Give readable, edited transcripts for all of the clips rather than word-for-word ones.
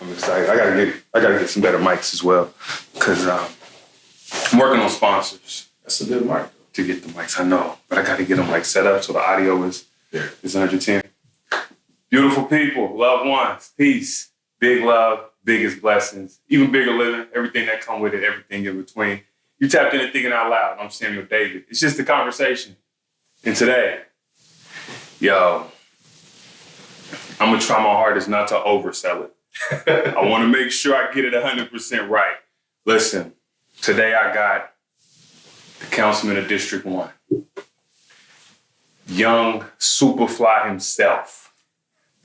I'm excited. I gotta get some better mics as well, because I'm working on sponsors. That's a good mic, to get the mics. I know, but I got to get them like set up so the audio is 110. Beautiful people, loved ones, peace, big love, biggest blessings, even bigger living, everything that come with it, everything in between. You tapped into Thinking Out Loud. I'm Samuel David. It's just a conversation. And today, yo, I'm gonna try my hardest not to oversell it. I want to make sure I get it 100% right. Listen, today I got the Councilman of District 1. Young Superfly himself.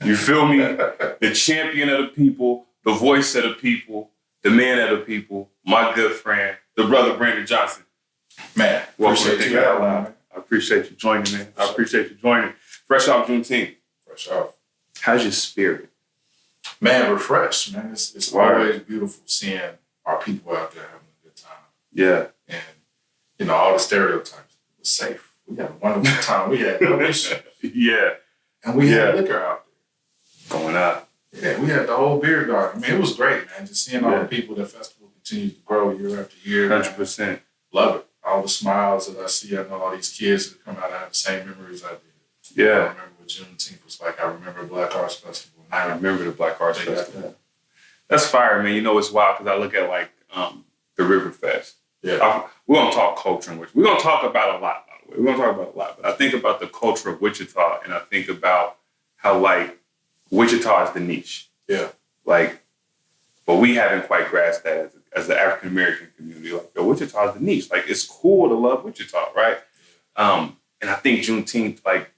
You feel me? The champion of the people, the voice of the people, the man of the people, my good friend, the brother Brandon Johnson. Man, appreciate you out loud. I appreciate you joining, man. I appreciate you joining. Fresh off Juneteenth. Fresh off. How's your spirit? Man, refreshed, man. It's always beautiful seeing our people out there having a good time. Yeah. And, you know, all the stereotypes. It was safe. We had a wonderful time. We had no issues. Yeah. And we had liquor out there. Going up. Yeah, we had the whole beer garden. I mean, it was great, man. Just seeing all the people, the festival continues to grow year after year. 100%. Man. Love it. All the smiles that I see. I know all these kids that come out and have the same memories I did. Yeah. I remember what Juneteenth was like. I remember Black Arts Festival. I remember the Black Arts Festival. That's fire, man. You know, it's wild because I look at like the River Fest. Yeah. We're going to talk culture in which we're going to talk about a lot, by the way. We're going to talk about a lot. But I think about the culture of Wichita, and I think about how, like, Wichita is the niche. Yeah. Like, but we haven't quite grasped that as the African-American community. Like, yo, Wichita is the niche. Like, it's cool to love Wichita, right? And I think Juneteenth, like,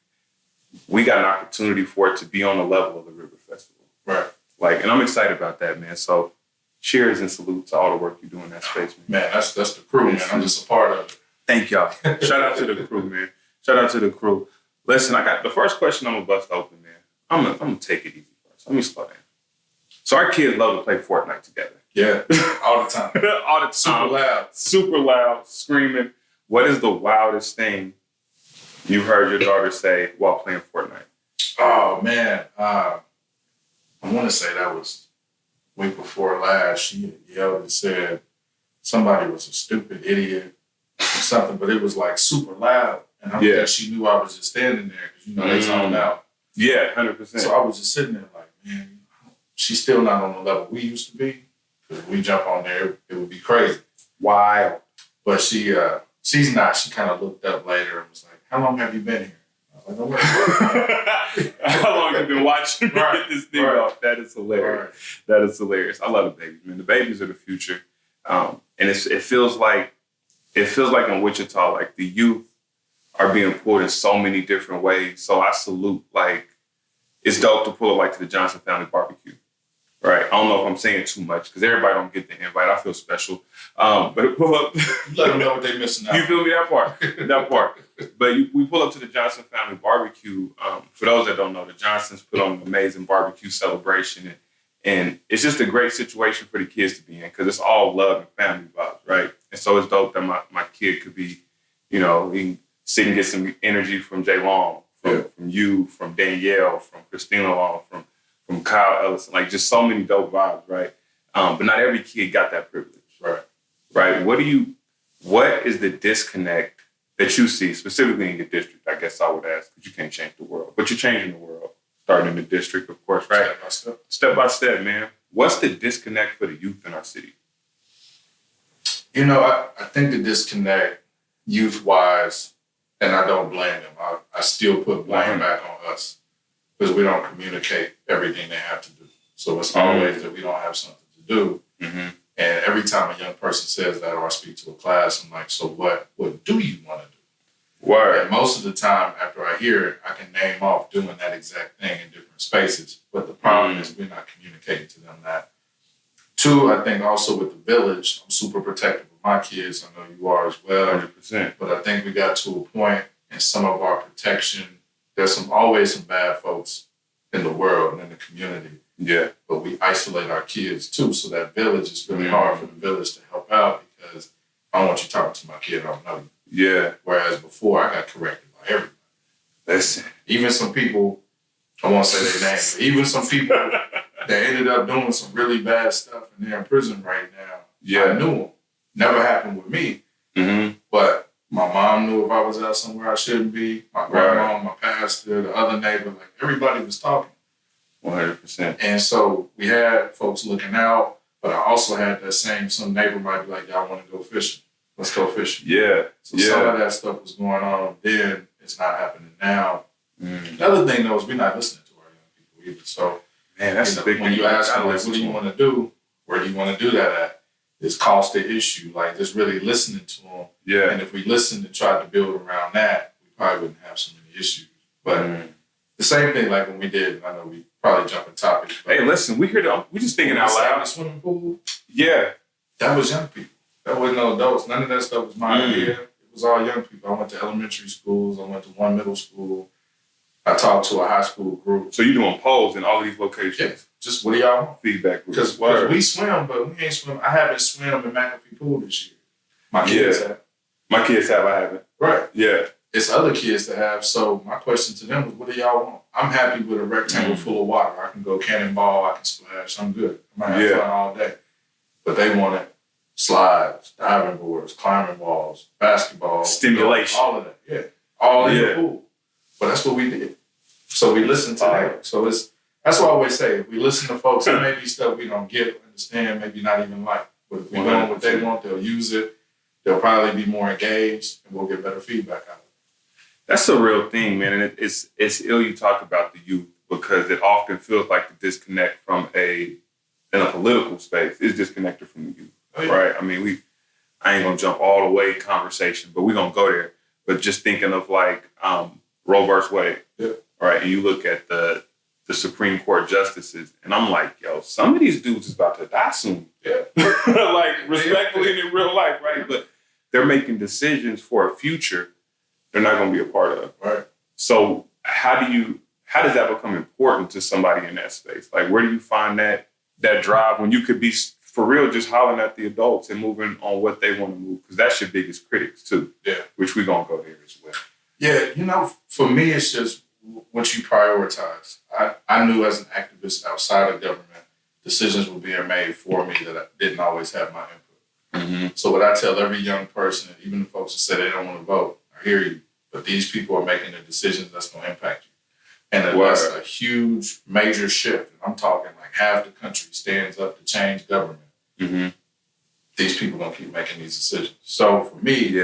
we got an opportunity for it to be on the level of the River Festival. Right. Like, and I'm excited about that, man. So cheers and salute to all the work you do in that space, man. Man, that's the crew, man. I'm just a part of it. Thank y'all. Shout out to the crew, man. Shout out to the crew. Listen, I got the first question I'm gonna bust open, man. I'm gonna take it easy first. Let me slow down. So our kids love to play Fortnite together. Yeah, all the time. All the time. Super loud. Super loud, screaming. What is the wildest thing you heard your daughter say while playing Fortnite? Oh, man. I want to say that was week before last. She yelled and said somebody was a stupid idiot or something, but it was like super loud. And I think she knew I was just standing there because, you know, they zoned out. Yeah, 100%. So I was just sitting there like, man, she's still not on the level we used to be. Because if we jump on there, it would be crazy. Wild. But she's not. She kind of looked up later and was like, how long have you been here? I was like, how long have you been watching me get this thing off? That is hilarious. Right. That is hilarious. I love the babies, man. The babies are the future. And it feels like in Wichita, like the youth are being pulled in so many different ways. So I salute, like, it's dope to pull up like to the Johnson Family Barbecue. Right. I don't know if I'm saying too much because everybody don't get the invite. I feel special. But pull up. Let them know what they're missing out. You feel me? That part. But we pull up to the Johnson Family Barbecue. For those that don't know, the Johnsons put on an amazing barbecue celebration. And it's just a great situation for the kids to be in because it's all love and family vibes, right? And so it's dope that my kid could be, you know, he can sit and get some energy from Jay Long, from you, from Danielle, from Christina Long, from Kyle Ellison, like just so many dope vibes, right? But not every kid got that privilege. Right. What is the disconnect that you see specifically in your district? I guess I would ask, because you can't change the world, but you're changing the world, starting in the district, of course, right? Step by step. Step by step, man. What's the disconnect for the youth in our city? You know, I think the disconnect youth-wise, and I don't blame them. I still put blame back on us because we don't communicate everything they have to do. So it's always that we don't have something to do. Mm-hmm. And every time a young person says that or I speak to a class, I'm like, so what do you want to do? Word. And most of the time after I hear it, I can name off doing that exact thing in different spaces. But the problem is we're not communicating to them that. Two, I think also with the village, I'm super protective of my kids. I know you are as well. 100%. But I think we got to a point in some of our protection, there's always some bad folks in the world and in the community. Yeah. But we isolate our kids too. So that village is really hard for the village to help out because I don't want you talking to my kid, I don't know you. Yeah. Whereas before I got corrected by everybody. Listen. Even some people, I won't say their name, but even some people that ended up doing some really bad stuff and they're in prison right now. Yeah. I knew them. Never happened with me. Mm-hmm. But my mom knew if I was out somewhere I shouldn't be. My grandma, my pastor, the other neighbor, like everybody was talking. 100%. And so we had folks looking out, but I also had that some neighbor might be like, y'all want to go fishing? Let's go fishing. Yeah. So some of that stuff was going on then. It's not happening now. Mm. The other thing though is we're not listening to our young people either. So man, that's a big when thing. you ask them, like, what do you want to do? Where do you want to do that at? It's cost the issue. Like just really listening to them. Yeah. And if we listened and tried to build around that, we probably wouldn't have so many issues. But the same thing like when we did, I know we probably jumping topics. Hey, listen, we just thinking out loud. The swimming pool. Yeah. That was young people. That wasn't no adults. None of that stuff was my idea. It was all young people. I went to elementary schools. I went to one middle school. I talked to a high school group. So you doing polls in all of these locations? Yeah. Just what do y'all want? Feedback. Because we swim, but we ain't swim. I haven't swam in McAfee Pool this year. My kids have. My kids have. I haven't. Right. Yeah. It's other kids that have. So my question to them is, what do y'all want? I'm happy with a rectangle full of water. I can go cannonball. I can splash. I'm good. I'm going to have fun all day. But they wanted slides, diving boards, climbing walls, basketball. Stimulation. All of that. Yeah. All in the pool. But that's what we did. So we listened to them. So that's what I always say. If we listen to folks, there may be stuff we don't get, understand, maybe not even like. But if we know what they want, they'll use it. They'll probably be more engaged, and we'll get better feedback out of it. That's a real thing, man. And it's ill you talk about the youth because it often feels like the disconnect from in a political space is disconnected from the youth, right? I mean, I ain't gonna jump all the way conversation, but we're gonna go there. But just thinking of like Roe versus Wade, right? And you look at the Supreme Court justices, and I'm like, yo, some of these dudes is about to die soon. Yeah. Like respectfully in real life, right? But they're making decisions for a future they're not going to be a part of. Right. So how does that become important to somebody in that space? Like, where do you find that drive when you could be for real just hollering at the adults and moving on what they want to move? Because that's your biggest critics too. Yeah. Which we're going to go there as well. Yeah. For me, it's just what you prioritize. I knew as an activist outside of government, decisions were being made for me that I didn't always have my input. Mm-hmm. So what I tell every young person, even the folks that say they don't want to vote, I hear you, but these people are making the decisions that's going to impact you. And that's a huge, major shift. I'm talking like half the country stands up to change government. Mm-hmm. These people are going to keep making these decisions. So for me,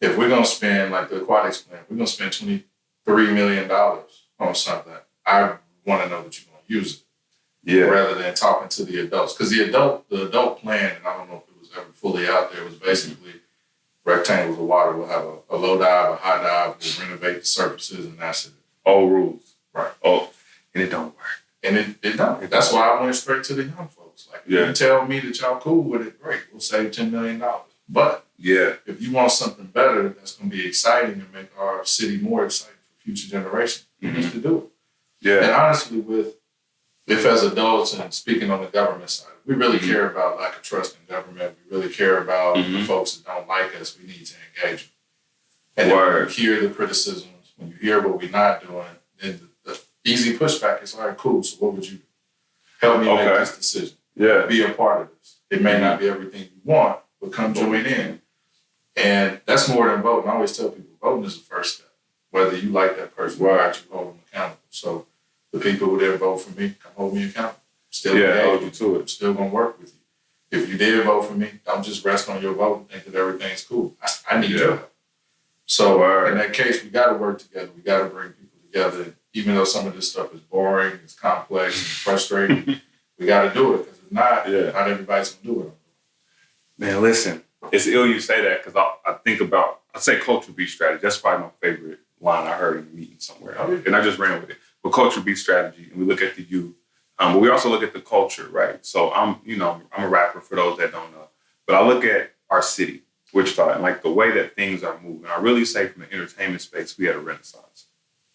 if we're going to spend, like the aquatics plan, we're going to spend $23 million on something, I want to know that you're going to use it. Yeah. Rather than talking to the adults. Because the adult plan, and I don't know if it was ever fully out there, was basically rectangles of water. We'll have a low dive, a high dive, we'll renovate the surfaces, and that's it. Old rules. Right. Oh, and it don't work. And it don't. That's why I went straight to the young folks. Like, if you tell me that y'all cool with it, great. We'll save $10 million. But if you want something better that's going to be exciting and make our city more exciting for future generations, you need to do it. Yeah. And honestly, if as adults and speaking on the government side, we really care about lack of trust in government. We really care about the folks that don't like us. We need to engage them. And when you hear the criticisms, when you hear what we're not doing, then the easy pushback is, all right, cool. So what would you do? Help me make this decision. Yeah. Be a part of this. It may not be everything you want, but come join in. And that's more than voting. I always tell people, voting is the first step. Whether you like that person or not, you hold them accountable. So the people who didn't vote for me, come hold me accountable. Still hold you to it. I'm still going to work with you. If you did vote for me, don't just rest on your vote and think that everything's cool. I need your help. So in that case, we got to work together. We got to bring people together. Even though some of this stuff is boring, it's complex, and frustrating, we got to do it. Because if not, not everybody's going to do it. Man, listen, it's ill you say that because I say culture beat strategy. That's probably my favorite line I heard in a meeting somewhere. And I just ran with it. But culture beat strategy, and we look at the youth. But we also look at the culture, right? So I'm a rapper for those that don't know. But I look at our city, Wichita, and like the way that things are moving. I really say from the entertainment space, we had a renaissance.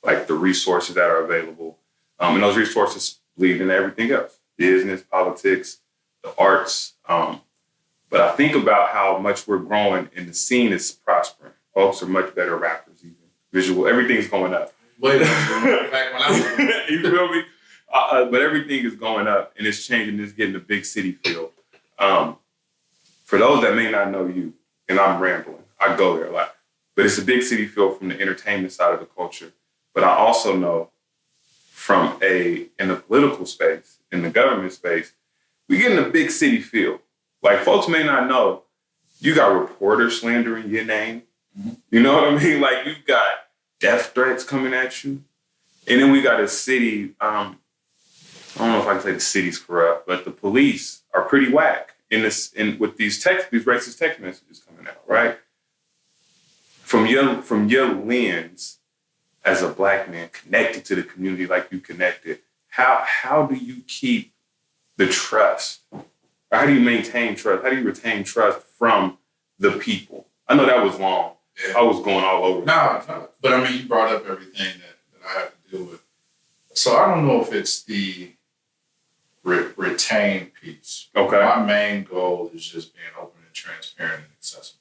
Like the resources that are available. And those resources bleed into everything else. Business, politics, the arts. But I think about how much we're growing and the scene is prospering. Folks are much better rappers even. Visual, everything's going up. Wait, back when I was... You feel me? But everything is going up and it's changing. It's getting a big city feel. For those that may not know you, and I'm rambling, I go there a lot, but it's a big city feel from the entertainment side of the culture. But I also know in the political space, in the government space, we get in a big city feel. Like folks may not know, you got reporters slandering your name. You know what I mean? Like you've got death threats coming at you. And then we got a city, I don't know if I can say the city's corrupt, but the police are pretty whack with these racist text messages coming out, right? From your lens as a Black man connected to the community like you connected, how do you keep the trust? Or how do you maintain trust? How do you retain trust from the people? I know that was long. Yeah. I was going all over. No. But I mean, you brought up everything that I have to deal with. So I don't know if it's the retain piece. Okay. My main goal is just being open and transparent and accessible.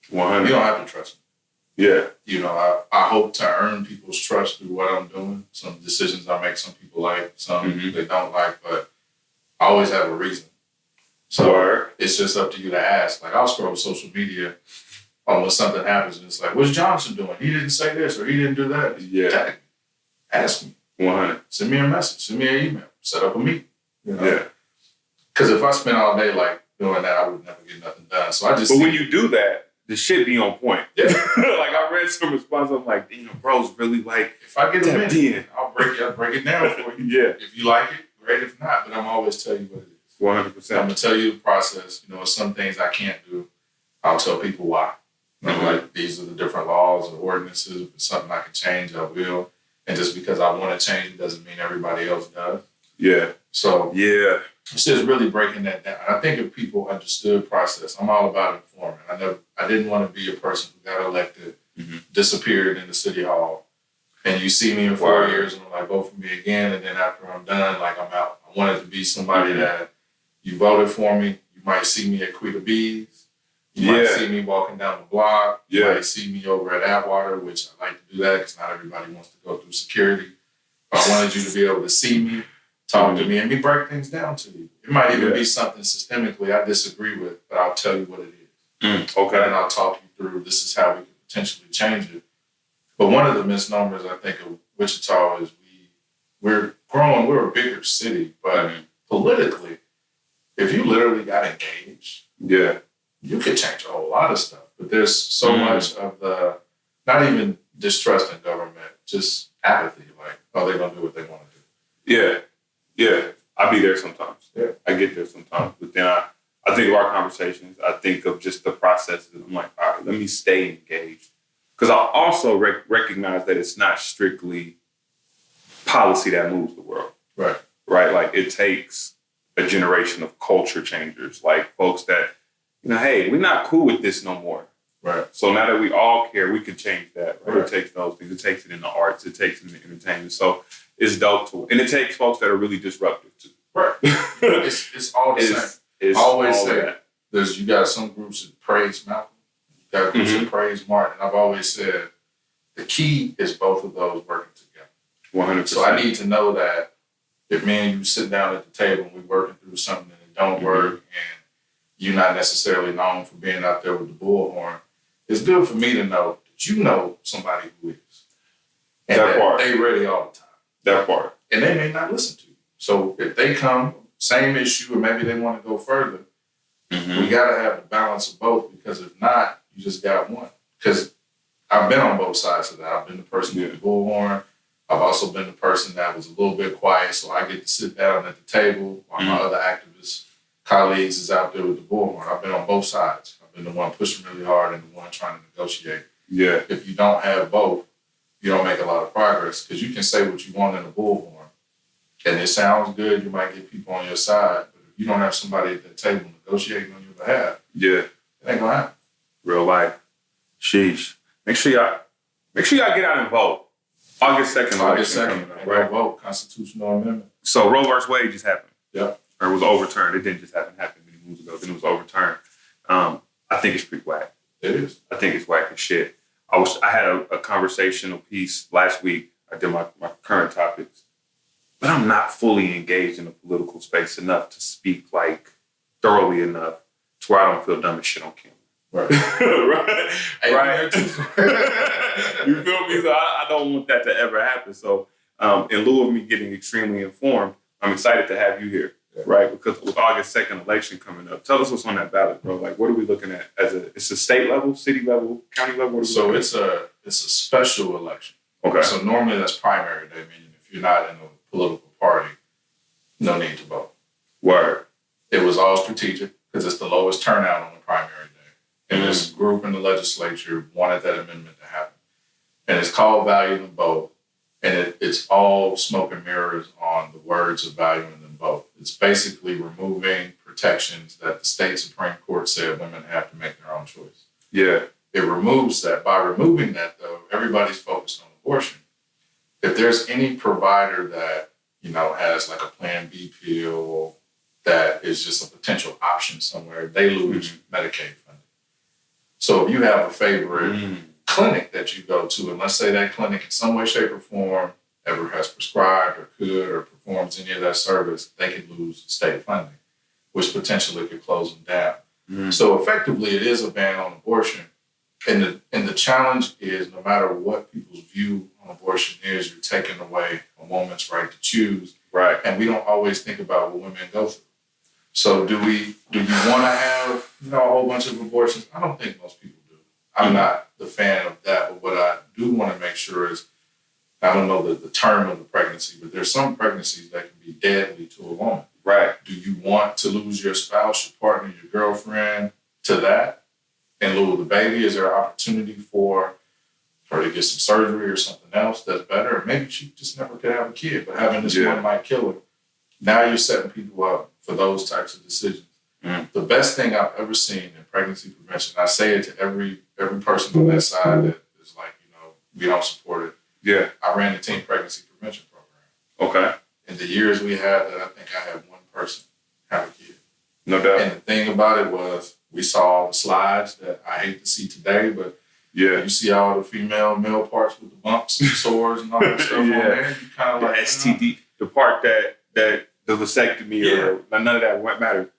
100. You don't have to trust me. Yeah. You know, I hope to earn people's trust through what I'm doing. Some decisions I make, some people like, some they don't like, but I always have a reason. So it's just up to you to ask. Like I'll scroll social media when something happens and it's like, what's Johnson doing? He didn't say this or he didn't do that. Yeah. Ask me. 100. Send me a message. Send me an email. Set up a meeting. You know? Yeah. Because if I spent all day like doing that, I would never get nothing done. So I just. But when you do that, the shit be on point. Yeah. Like I read some response. I'm like, bro's really like. If I get a minute, in. I'll break it down for you. Yeah. If you like it, great. If not, but I'm always tell you what it is. 100%. I'm gonna tell you the process. You know, some things I can't do. I'll tell people why. You know, like these are the different laws or ordinances. If it's something I can change, I will. And just because I want to change it doesn't mean everybody else does. Yeah. So yeah, it's just really breaking that down. I think if people understood process, I'm all about informing. I didn't want to be a person who got elected, disappeared in the city hall, and you see me in 4 years and I'm like, vote for me again, and then after I'm done, like I'm out. I wanted to be somebody that you voted for me. You might see me at Quita Bees. You might see me walking down the block. You might see me over at Atwater, which I like to do that because not everybody wants to go through security. But I wanted you to be able to see me, talk to me, and me break things down to you. It might even be something systemically I disagree with, but I'll tell you what it is. Okay. And I'll talk you through this is how we could potentially change it. But one of the misnomers I think of Wichita is we're growing, we're a bigger city, but politically, if you literally got engaged, you could change a whole lot of stuff. But there's so much of the, not even distrust in government, just apathy, like, oh, they're going to do what they want to do. Yeah. I be there sometimes. Yeah. I get there sometimes. But then I think of our conversations. I think of just the processes. I'm like, all right, let me stay engaged. Because I also recognize that it's not strictly policy that moves the world. Right? Like, it takes a generation of culture changers, like folks that, hey, we're not cool with this no more. Right. So now that we all care, we can change that. Right? It takes those things. It takes it in the arts. It takes it in the entertainment. So it's dope too. And it takes folks that are really disruptive too. Right. It's all the same. I always say you got some groups that praise Malcolm, you got groups that praise Martin. I've always said the key is both of those working together. 100%. So I need to know that if me and you sit down at the table and we're working through something and it don't work and you're not necessarily known for being out there with the bullhorn, it's good for me to know that you know somebody who is. And that they ready all the time. That part. And they may not listen to you. So if they come, same issue, or maybe they want to go further, we got to have the balance of both, because if not, you just got one. Because I've been on both sides of that. I've been the person with the bullhorn. I've also been the person that was a little bit quiet, so I get to sit down at the table while my other activist colleagues is out there with the bullhorn. I've been on both sides. I've been the one pushing really hard and the one trying to negotiate. Yeah. If you don't have both, you don't make a lot of progress, because you can say what you want in a bullhorn, and it sounds good. You might get people on your side, but if you don't have somebody at the table negotiating on your behalf, it ain't gonna happen. Real life. Sheesh. Make sure y'all get out and vote. August 2nd. August 2nd. Right. Vote. Constitutional amendment. So Roe vs. Wade just happened. Yeah. Or it was overturned. It didn't just happen many moons ago. Then it was overturned. I think it's pretty whack. It is. I think it's whack as shit. I had a conversational piece last week. I did my current topics. but I'm not fully engaged in the political space enough to speak like thoroughly enough to where I don't feel dumb as shit on camera. Right. Right. Hey, Right. You feel me? So I don't want that to ever happen. So in lieu of me getting extremely informed, I'm excited to have you here. Yeah. Right? Because with August 2nd election coming up, tell us what's on that ballot, bro. Like, what are we looking at it's a state level, city level, county level? So it's a special election. Okay. So normally that's primary day, meaning if you're not in a political party, no need to vote. Word. It was all strategic because it's the lowest turnout on the primary day. And this group in the legislature wanted that amendment to happen. And it's called Value Them Both. And it's all smoke and mirrors on the words of valuing them both. It's basically removing protections that the state Supreme Court said women have to make their own choice. Yeah. It removes that. By removing that, though, everybody's focused on abortion. If there's any provider that, has like a Plan B pill that is just a potential option somewhere, they lose Medicaid funding. So if you have a favorite clinic that you go to, and let's say that clinic in some way, shape, or form ever has prescribed or could or performs any of that service, they could lose state funding, which potentially could close them down. So effectively, it is a ban on abortion. And the challenge is no matter what people's view on abortion is, you're taking away a woman's right to choose. Right. And we don't always think about what women go through. So do you want to have, a whole bunch of abortions? I don't think most people do. I'm not the fan of that, but what I do want to make sure is, I don't know the term of the pregnancy, but there's some pregnancies that can be deadly to a woman. Right. Do you want to lose your spouse, your partner, your girlfriend to that in lieu of the baby? Is there an opportunity for her to get some surgery or something else that's better? Or maybe she just never could have a kid, but having this one might kill her. Now you're setting people up for those types of decisions. The best thing I've ever seen in pregnancy prevention, I say it to every person on that side that is like, we don't support it. Yeah. I ran the teen pregnancy prevention program. Okay. In the years we had that, I think I had one person have a kid. No doubt. And the thing about it was we saw all the slides that I hate to see today, but you see all the female male parts with the bumps and sores and all that stuff on there. You kind of like STD, the part that the vasectomy or none of that won't matter.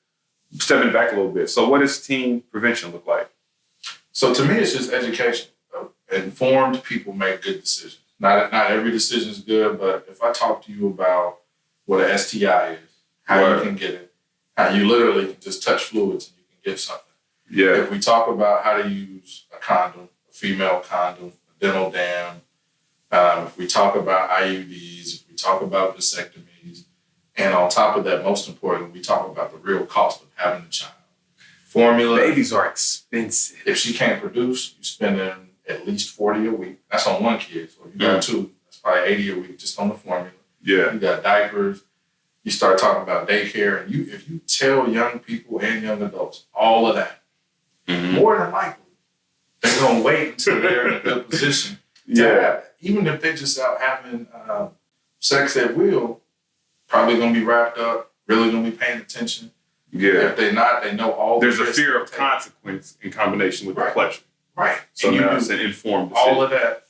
Stepping back a little bit. So what does teen prevention look like? So to me, it's just education. Informed people make good decisions. Not every decision is good, but if I talk to you about what an STI is, how you can get it, how you literally can just touch fluids and you can get something. Yeah. If we talk about how to use a condom, a female condom, a dental dam, if we talk about IUDs, if we talk about vasectomies, and on top of that, most important, we talk about the real cost of having a child. Formula. Babies are expensive. If she can't produce, you're spending at least $40 a week. That's on one kid. So if you got two, that's probably $80 a week just on the formula. Yeah. You got diapers. You start talking about daycare. And if you tell young people and young adults all of that, more than likely, they're going to wait until they're in a good position to have, even if they're just out having sex at will, probably going to be wrapped up, really going to be paying attention. Yeah. If they're not, they know all There's the a fear of consequence in combination with the pleasure. Right. So now it's an informed decision. All of that,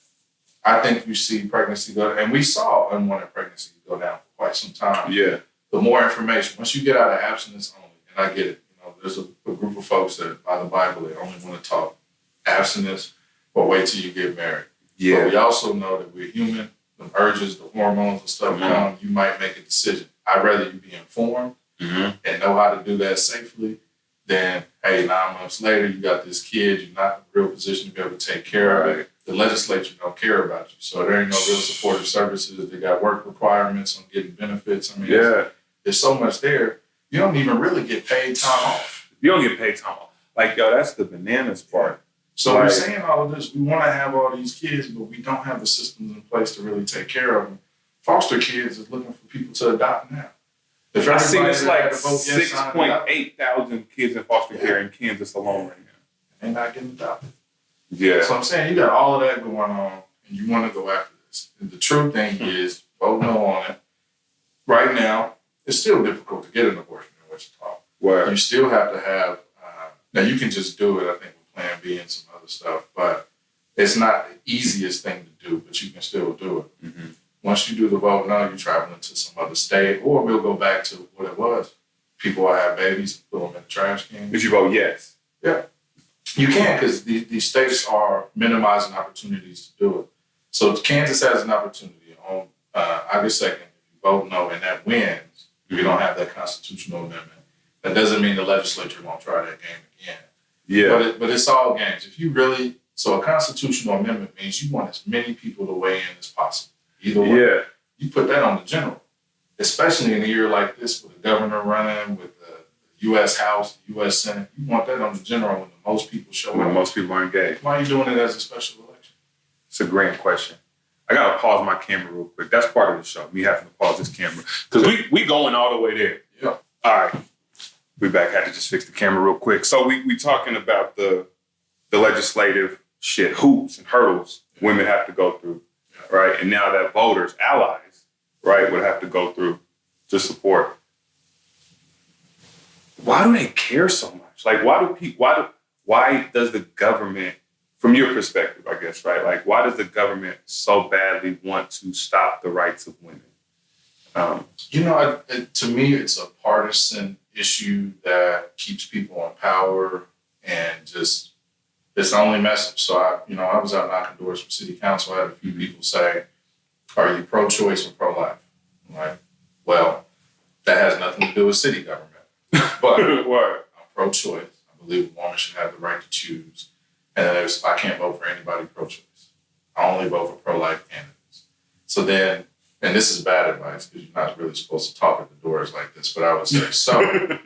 I think you see pregnancy go, and we saw unwanted pregnancy go down for quite some time. Yeah. The more information, once you get out of abstinence only, and I get it, there's a group of folks that by the Bible, they only want to talk abstinence or wait till you get married. Yeah. But we also know that we're human, the urges, the hormones and stuff come, you might make a decision. I'd rather you be informed and know how to do that safely than, hey, 9 months later, you got this kid, you're not in a real position to be able to take care of it. The legislature don't care about you. So there ain't no real supportive services. They got work requirements on getting benefits. I mean, there's so much there. You don't even really get paid time off. You don't get paid time off. Like, yo, that's the bananas part. So we're saying all of this, we want to have all these kids, but we don't have the systems in place to really take care of them. Foster kids is looking for people to adopt now. If I see it's like vote 6.8 thousand kids in foster care in Kansas alone right now. They're not getting adopted. Yeah. So I'm saying you got all of that going on and you want to go after this. And the true thing is, vote no on it. Right now, it's still difficult to get an abortion in Wichita. Where you still have to have, now you can just do it, I think, with Plan B and some other stuff, but it's not the easiest thing to do, but you can still do it. Once you do the vote no, you're traveling to some other state, or we'll go back to what it was. People will have babies and put them in the trash can. If you vote yes. Yeah. You can, because these states are minimizing opportunities to do it. So Kansas has an opportunity on August 2nd. If you vote no and that wins, we don't have that constitutional amendment. That doesn't mean the legislature won't try that game again. Yeah. But it's all games. If you really, so a constitutional amendment means you want as many people to weigh in as possible. Either way. Yeah. You put that on the general, especially in a year like this with the governor running, with the U.S. House, the U.S. Senate. You want that on the general when the most people show When up. most people are engaged. Why are you doing it as a special election? It's a great question. I gotta pause my camera real quick. That's part of the show. Me having to pause this camera because we going all the way there. Yeah. All right, we back. Had to just fix the camera real quick. So we talking about the legislative shit, hoops and hurdles women have to go through, right? And now that voters, allies, right, would have to go through to support. Why do they care so much? Like, why does the government, from your perspective, I guess, right? Like, why does the government so badly want to stop the rights of women? To me, it's a partisan issue that keeps people in power and just, it's the only message. So I was out knocking doors for city council. I had a few people say, are you pro-choice or pro-life? I'm like, well, that has nothing to do with city government. But I'm pro-choice. I believe a woman should have the right to choose. And I can't vote for anybody pro-choice. I only vote for pro-life candidates. So then, and this is bad advice because you're not really supposed to talk at the doors like this, but I would say, so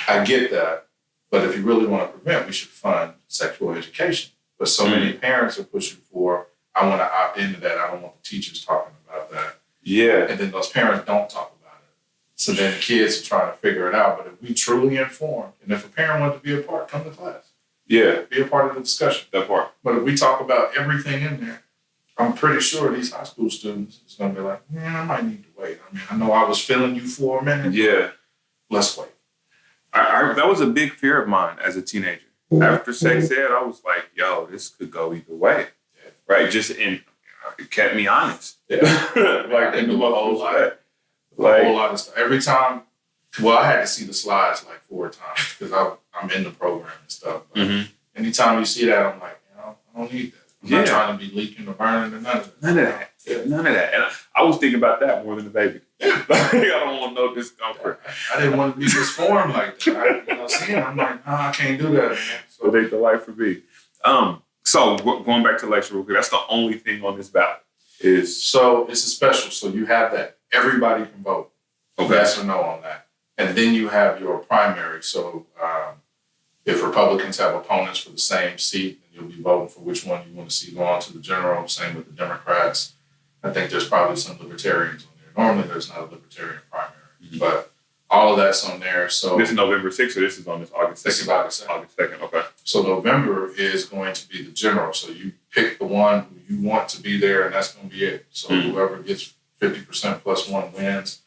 I get that. But if you really want to prevent, we should fund sexual education. But so many parents are pushing for, I want to opt into that. I don't want the teachers talking about that. Yeah. And then those parents don't talk about it. So then the kids are trying to figure it out. But if we truly inform, and if a parent wants to be a part, come to class. Yeah. Be a part of the discussion. That part. But if we talk about everything in there, I'm pretty sure these high school students is going to be like, I might need to wait. I mean, I know I was feeling you for a minute. Yeah. Let's wait. That was a big fear of mine as a teenager. After sex ed, I was like, yo, this could go either way. Yeah. Right? It kept me honest. Yeah. Like, in the whole lot. Like, a whole lot of stuff. Every time, I had to see the slides like 4 times because I'm in the program and stuff. But anytime you see that, I'm like, I don't need that. I'm not trying to be leaking or burning or none of that. None of that. Yeah. None of that. And I was thinking about that more than the baby. Like, I don't want no discomfort. I didn't want to be disformed like that. Seeing I'm like, I can't do that, man. So they the life for me. So going back to lecture real quick, that's the only thing on this ballot is. So it's a special. So you have that. Everybody can vote. Okay. Yes or no on that. And then you have your primary. So if Republicans have opponents for the same seat, then you'll be voting for which one you want to see go on to the general. Same with the Democrats. I think there's probably some libertarians on there. Normally there's not a libertarian primary, but all of that's on there. So this is November 6th, or this is on this August 2nd? This is August 2nd. August 2nd, okay. So November is going to be the general. So you pick the one who you want to be there, and that's going to be it. So whoever gets 50% plus one wins.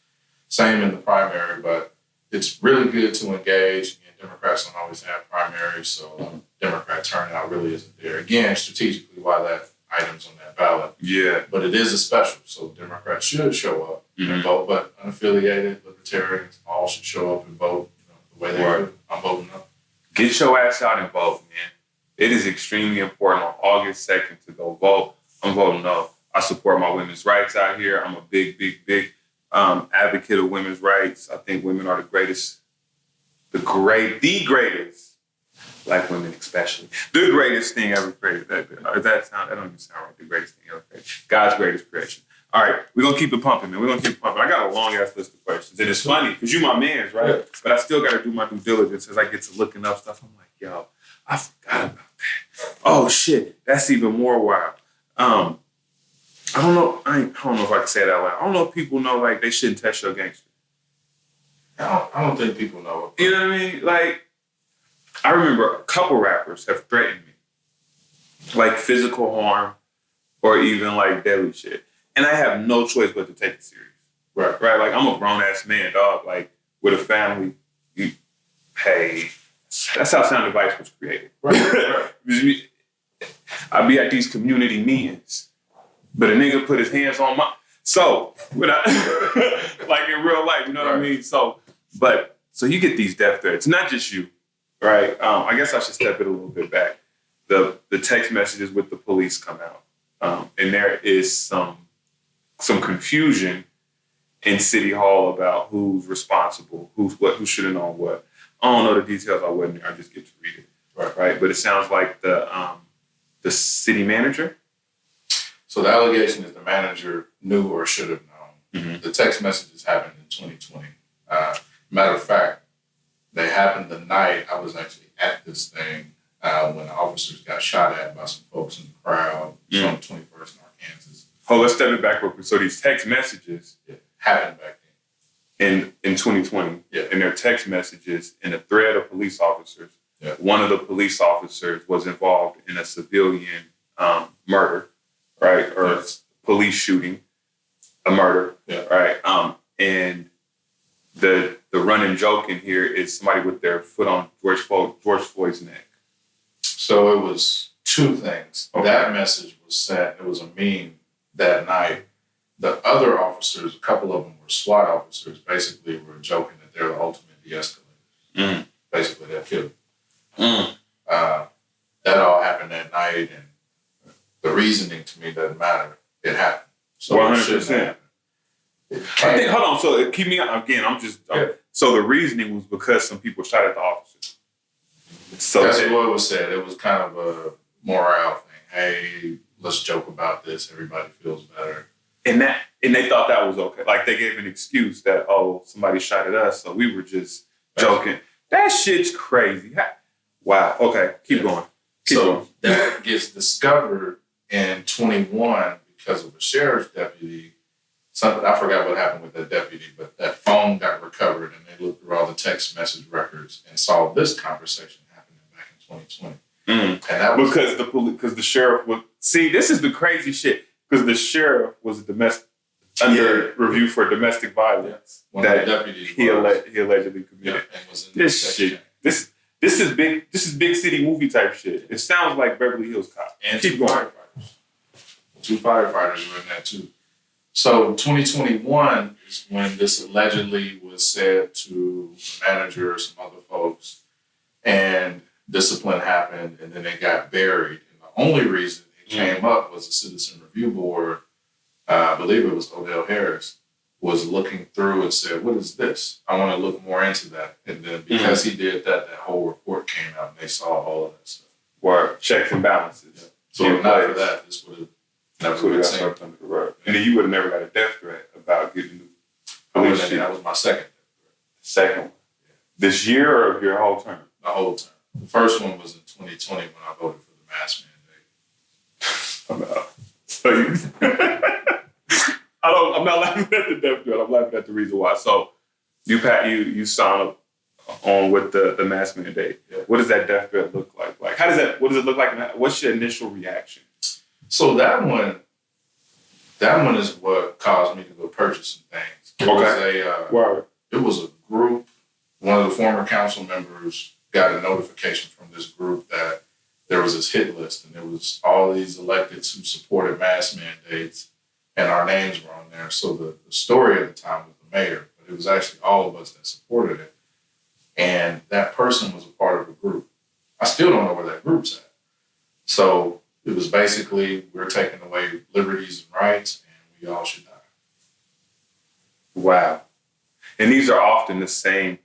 Same in the primary, but it's really good to engage. Again, Democrats don't always have primaries, so Democrat turnout really isn't there. Again, strategically, why that item's on that ballot. Yeah. But it is a special, so Democrats should show up and vote, but unaffiliated, libertarians, all should show up and vote the way they do. I'm voting no. Get your ass out and vote, man. It is extremely important on August 2nd to go vote. I'm voting no. I support my women's rights out here. I'm a big advocate of women's rights. I think women are the greatest, the greatest, Black women especially, the greatest thing ever created. That don't even sound right. The greatest thing ever created. God's greatest creation. All right, we're going to keep it pumping, man. We're going to keep it pumping. I got a long-ass list of questions. And it's funny, because you my mans, right? Yeah. But I still got to do my due diligence as I get to looking up stuff. I'm like, yo, I forgot about that. Oh, shit, that's even more wild. I don't know. I don't know if I can say that out loud. I don't know if people know, like, they shouldn't test your gangster. I don't think people know it. You know what I mean? Like, I remember a couple rappers have threatened me. Like, physical harm or even, like, deadly shit. And I have no choice but to take it serious. Right. Like, I'm a grown-ass man, dog. Like, with a family, hey, that's how Sound Advice was created. Right. I be at these community meetings, but a nigga put his hands on my... So, like in real life, you know what I mean? So you get these death threats, not just you, right? I guess I should step it a little bit back. The text messages with the police come out, and there is some confusion in City Hall about who's responsible, who should have known what. I don't know the details. I wasn't there. I just get to read it, right? But it sounds like the city manager. So the allegation is the manager knew or should have known. Mm-hmm. The text messages happened in 2020. Matter of fact, they happened the night I was actually at this thing when the officers got shot at by some folks in the crowd on 21st in Arkansas. Oh, let's step it back real quick. So these text messages happened back then. In 2020, and their text messages in a thread of police officers. Yeah. One of the police officers was involved in a civilian murder, right? Or police shooting, a murder, right? And the running joke in here is somebody with their foot on George Floyd's neck. So it was two things. Okay. That message was sent. It was a meme that night. The other officers, a couple of them were SWAT officers, basically were joking that they're the ultimate de-escalators. Basically, that killed them. That all happened that night, and the reasoning to me doesn't matter. It happened. So 100%. I think, hold on, so keep me again, so the reasoning was because some people shot at the officers. So that's what it was said. It was kind of a morale thing. Hey, let's joke about this. Everybody feels better. And they thought that was okay. Like they gave an excuse that, somebody shot at us, so we were just joking. That shit's crazy. Wow. Okay, keep going. Keep going. That gets discovered in 21 because of a sheriff's deputy. I forgot what happened with that deputy, but that phone got recovered, and they looked through all the text message records and saw this conversation happening back in 2020. And that was because the sheriff would see. This is the crazy shit. Because the sheriff was under review for domestic violence that he allegedly committed. This shit. This is big. This is big city movie type shit. It sounds like Beverly Hills Cop. And keep going. Two firefighters were in that too. So 2021 is when this allegedly was said to the manager or some other folks, and discipline happened, and then it got buried. And the only reason it came up was the Citizen Review Board, I believe it was Odell Harris, was looking through and said, what is this? I want to look more into that. And then because he did that, that whole report came out and they saw all of that stuff. Were checks and balances. Yeah. So if not for that, this would have never been seen. Under the rug. And then you would have never got a death threat about getting new police shit. That was my second death threat. Second one? Yeah. This year or your whole term? The whole term. The first one was in 2020 when I voted for the mask mandate. I'm not laughing at the death threat. I'm laughing at the reason why. So you sign up on with the mask mandate. Yeah. What does that death threat look like? Like what does it look like? What's your initial reaction? So that one is what caused me to go purchase some things. It was a group. One of the former council members got a notification from this group that there was this hit list, and there was all these electeds who supported mask mandates, and our names were on there. So the story at the time was the mayor, but it was actually all of us that supported it. And that person was a part of a group. I still don't know where that group's at. So it was basically, we're taking away liberties and rights, and we all should die. Wow. And these are often the same,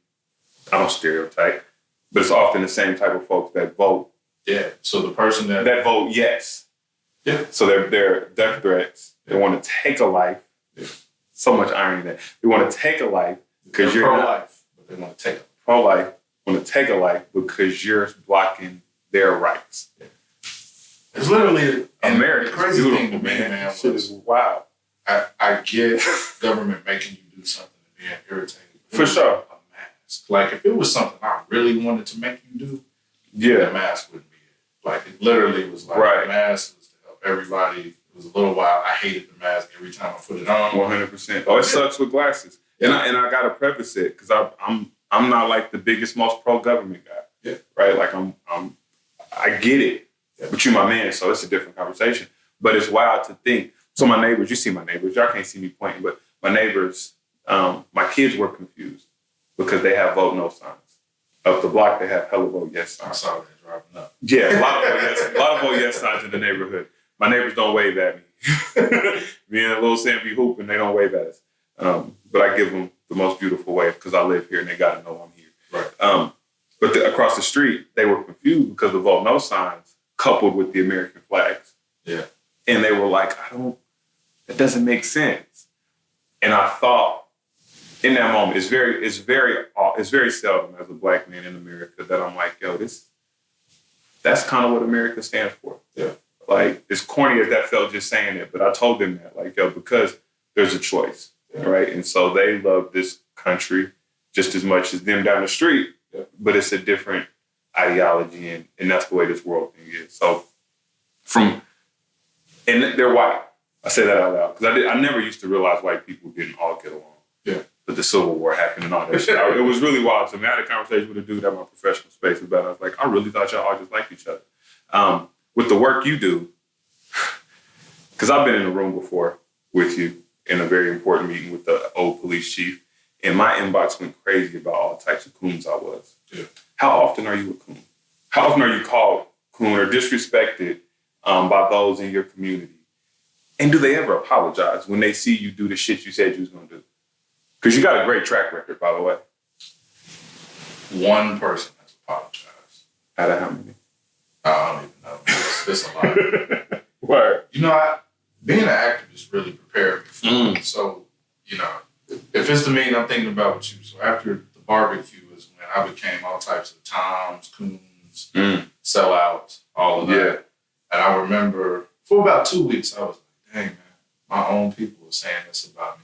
I don't stereotype, but it's often the same type of folks that vote. Yeah. So the person that vote yes. Yeah. So they're death threats. They want to take a life. There's so much irony there. They want to take a life because you're pro-life, but they want to take pro-life. Want to take a life because you're blocking their rights. Yeah. It's literally America. Crazy thing to me, man. Shit is wild. I get government making you do something and being irritated. For sure. A mask. Like if it was something I really wanted to make you do, the mask wouldn't be it. Like it literally was like the mask was to help everybody. It was a little while. I hated the mask every time I put it on. 100%. Oh, it sucks with glasses. And I gotta preface it because I'm not like the biggest, most pro-government guy. Yeah. Right? Like I get it. Yeah. But you're my man, so it's a different conversation. But it's wild to think So my neighbors, you see my neighbors, y'all can't see me pointing, but my neighbors, my kids were confused because they have vote no signs. Up the block, they have hella vote yes signs. I saw that driving up. Yeah, a lot of vote yes signs in the neighborhood. My neighbors don't wave at me. Me and Lil Sam be hooping, they don't wave at us. But I give them the most beautiful wave because I live here and they got to know I'm here. Right. But across the street, they were confused because the vote no signs coupled with the American flags. Yeah. And they were like, that doesn't make sense. And I thought in that moment, it's very seldom as a Black man in America that I'm like, yo, that's kind of what America stands for. Yeah. Like, as corny as that felt just saying it, but I told them that, like, yo, because there's a choice, right? And so they love this country just as much as them down the street, but it's a different ideology, and that's the way this world thing is. So and they're white. I say that out loud because I never used to realize white people didn't all get along. Yeah. But the Civil War happened and all that shit. It was really wild. So I had a conversation with a dude at my professional space about it. I was like, I really thought y'all all just liked each other. With the work you do, because I've been in a room before with you in a very important meeting with the old police chief, and my inbox went crazy about all types of coons I was. Yeah. How often are you a coon? How often are you called coon or disrespected by those in your community? And do they ever apologize when they see you do the shit you said you was going to do? Because you got a great track record, by the way. One person has apologized. Out of how many? I don't even know. It's a lot. Word. You know, being an activist really prepared me for it. So, you know, if it's the meeting, I'm thinking about with you. So after the barbecue is when I became all types of toms, coons, sellouts, all of that. Yeah. And I remember for about 2 weeks, I was like, dang, man, my own people were saying this about me.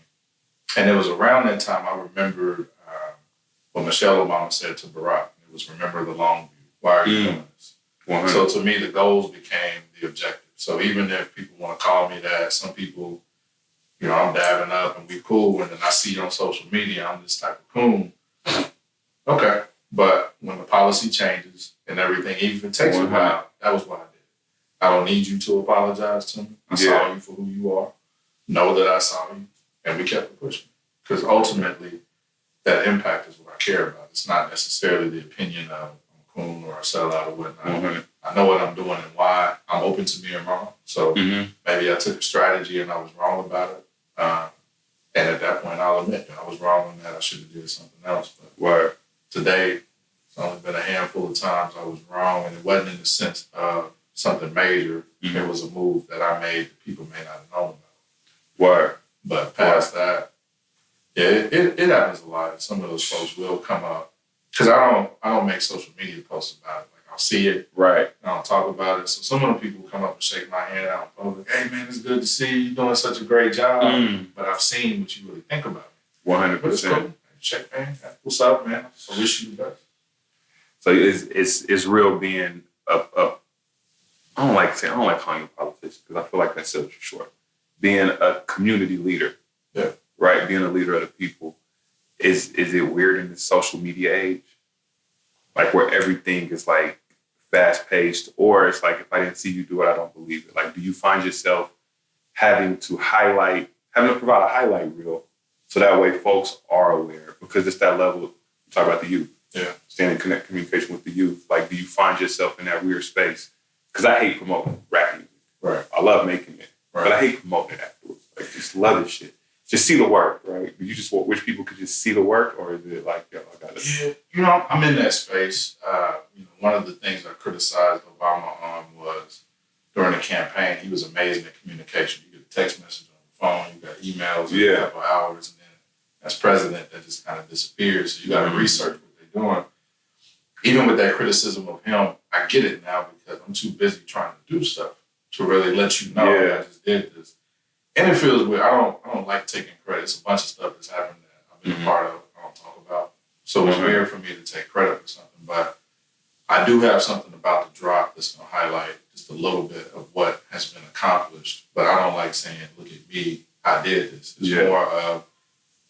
And it was around that time I remembered what Michelle Obama said to Barack. It was, remember the long view. Why are you doing this? 100. So to me, the goals became the objective. So even if people want to call me that, some people, you know, I'm dabbing up and we cool, and then I see you on social media, I'm this type of coon. Okay. But when the policy changes and everything, even if it takes a while, that was what I did. I don't need you to apologize to me. I saw you for who you are. Know that I saw you. And we kept it pushing. Because ultimately, that impact is what I care about. It's not necessarily the opinion of a coon or a sellout or whatnot. I know what I'm doing and why. I'm open to being wrong. So maybe I took a strategy and I was wrong about it. And at that point, I'll admit that I was wrong on that. I should have did something else. But today, it's only been a handful of times I was wrong. And it wasn't in the sense of something major. It was a move that I made that people may not have known about. But past that, yeah, it happens a lot. Some of those folks will come up. Because I don't make social media posts about it. Like, I'll see it. Right. I don't talk about it. So some of the people come up and shake my hand out in public. Hey, man, it's good to see you. You're doing such a great job. But I've seen what you really think about me. 100%. But it's cool. Check, man. What's up, man? I wish you the best. So it's real being I don't like calling you a politician because I feel like that sells you short. Being a community leader. Yeah. Right? Being a leader of the people. Is it weird in this social media age? Like where everything is like fast paced, or it's like if I didn't see you do it, I don't believe it. Like, do you find yourself having to provide a highlight reel so that way folks are aware? Because it's that level, talk about the youth. Yeah. Staying in communication with the youth. Like, do you find yourself in that weird space? Because I hate promoting rap music. Right. I love making it. Right. But I hate promoting it afterwards. Like, just love this shit. Just see the work, right? You just want which people could just see the work, or is it like, yo, I got it? Yeah, you know, I'm in that space. One of the things I criticized Obama on was during the campaign, he was amazing at communication. You get a text message on the phone, you got emails in a couple hours, and then as president, that just kind of disappears. So you got to research what they're doing. Even with that criticism of him, I get it now because I'm too busy trying to do stuff to really let you know that I just did this. And it feels weird. I don't like taking credit. It's a bunch of stuff that's happened that I've been a part of. I don't talk about. So it's weird for me to take credit for something. But I do have something about the drop that's going to highlight just a little bit of what has been accomplished. But I don't like saying, look at me, I did this. It's more of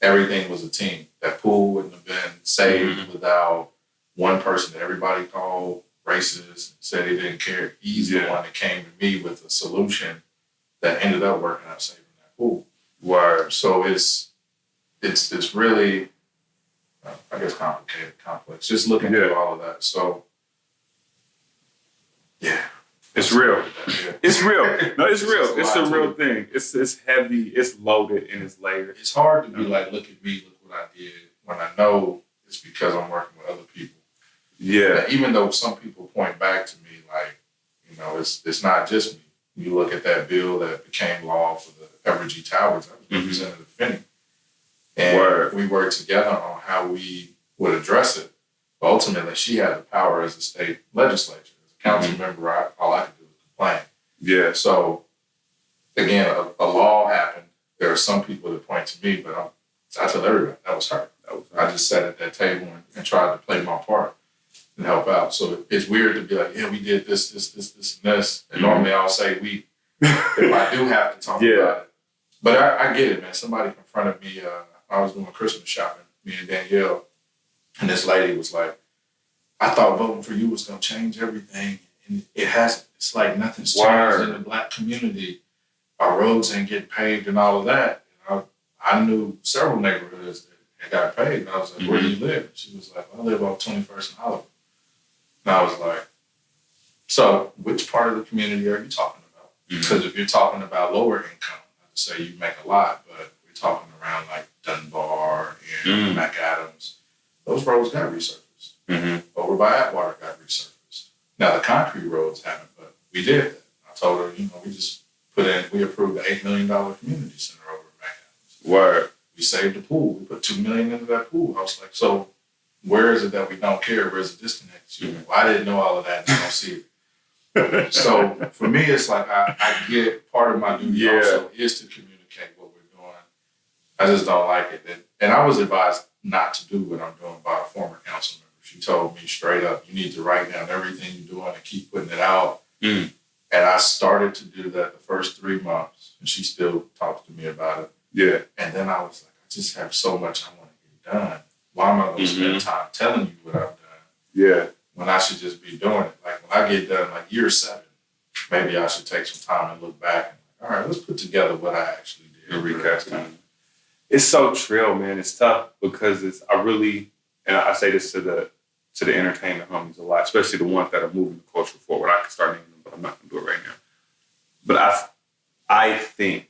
everything was a team. That pool wouldn't have been saved without one person that everybody called racist, said he didn't care. He's the one that came to me with a solution that ended up working out saving that pool. Word. So it's really, I guess, complicated, complex. Just looking through all of that. So, yeah. It's real. Yeah. It's real. No, it's real. It's a real too. thing. It's heavy. It's loaded and it's layered. It's hard to be like, look at me, look what I did, when I know it's because I'm working with other people. Yeah. And even though some people point back to me, like, it's not just me. You look at that bill that became law for the Evergy Towers. That was Representative Finney. And we worked together on how we would address it. But ultimately, she had the power as a state legislature. As a council member, all I could do was complain. Yeah. So, again, a law happened. There are some people that point to me, but I tell everybody, that was her. I just sat at that table and tried to play my part and help out. So it's weird to be like, yeah, we did this, and this. And normally I'll say we, if I do have to talk about it. But I get it, man. Somebody confronted me. I was doing Christmas shopping, me and Danielle, and this lady was like, I thought voting for you was going to change everything. And it hasn't. It's like nothing's changed in the Black community. Our roads ain't getting paved and all of that. And I knew several neighborhoods that got paved. And I was like, where do you live? And she was like, well, I live on 21st and Hollywood. And I was like, so which part of the community are you talking about? Because if you're talking about lower income, I would say you make a lot, but we're talking around like Dunbar and McAdams. Those roads got resurfaced. Over by Atwater got resurfaced. Now the concrete roads haven't, but we did that. I told her, we just we approved the $8 million community center over at McAdams. Word. We saved the pool. We put $2 million into that pool. I was like, so where is it that we don't care? Where's the disconnect? Well, I didn't know all of that and I don't see it. So for me, it's like I get part of my duty also is to communicate what we're doing. I just don't like it. And I was advised not to do what I'm doing by a former council member. She told me straight up, you need to write down everything you're doing and keep putting it out. And I started to do that the first 3 months, and she still talks to me about it. Yeah. And then I was like, I just have so much I want to get done. Why am I going to spend time telling you what I've done? Yeah. When I should just be doing it. Like when I get done, like year 7, maybe I should take some time and look back and like, all right, let's put together what I actually did. And recast it. It's so trill, man. It's tough because and I say this to the entertainment homies a lot, especially the ones that are moving the culture forward. I can start naming them, but I'm not going to do it right now. But I think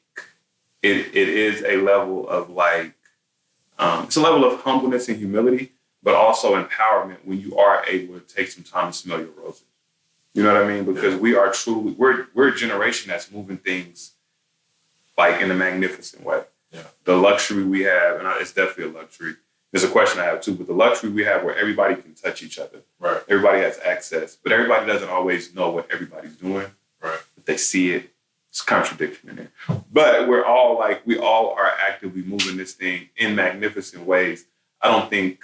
it is a level of like, it's a level of humbleness and humility, but also empowerment when you are able to take some time to smell your roses. You know what I mean? Because we are truly, we're a generation that's moving things like in a magnificent way. Yeah. The luxury we have, and it's definitely a luxury. There's a question I have too, but the luxury we have where everybody can touch each other. Right. Everybody has access, but everybody doesn't always know what everybody's doing. Right. But they see it. It's a contradiction in there. But we all are actively moving this thing in magnificent ways. I don't think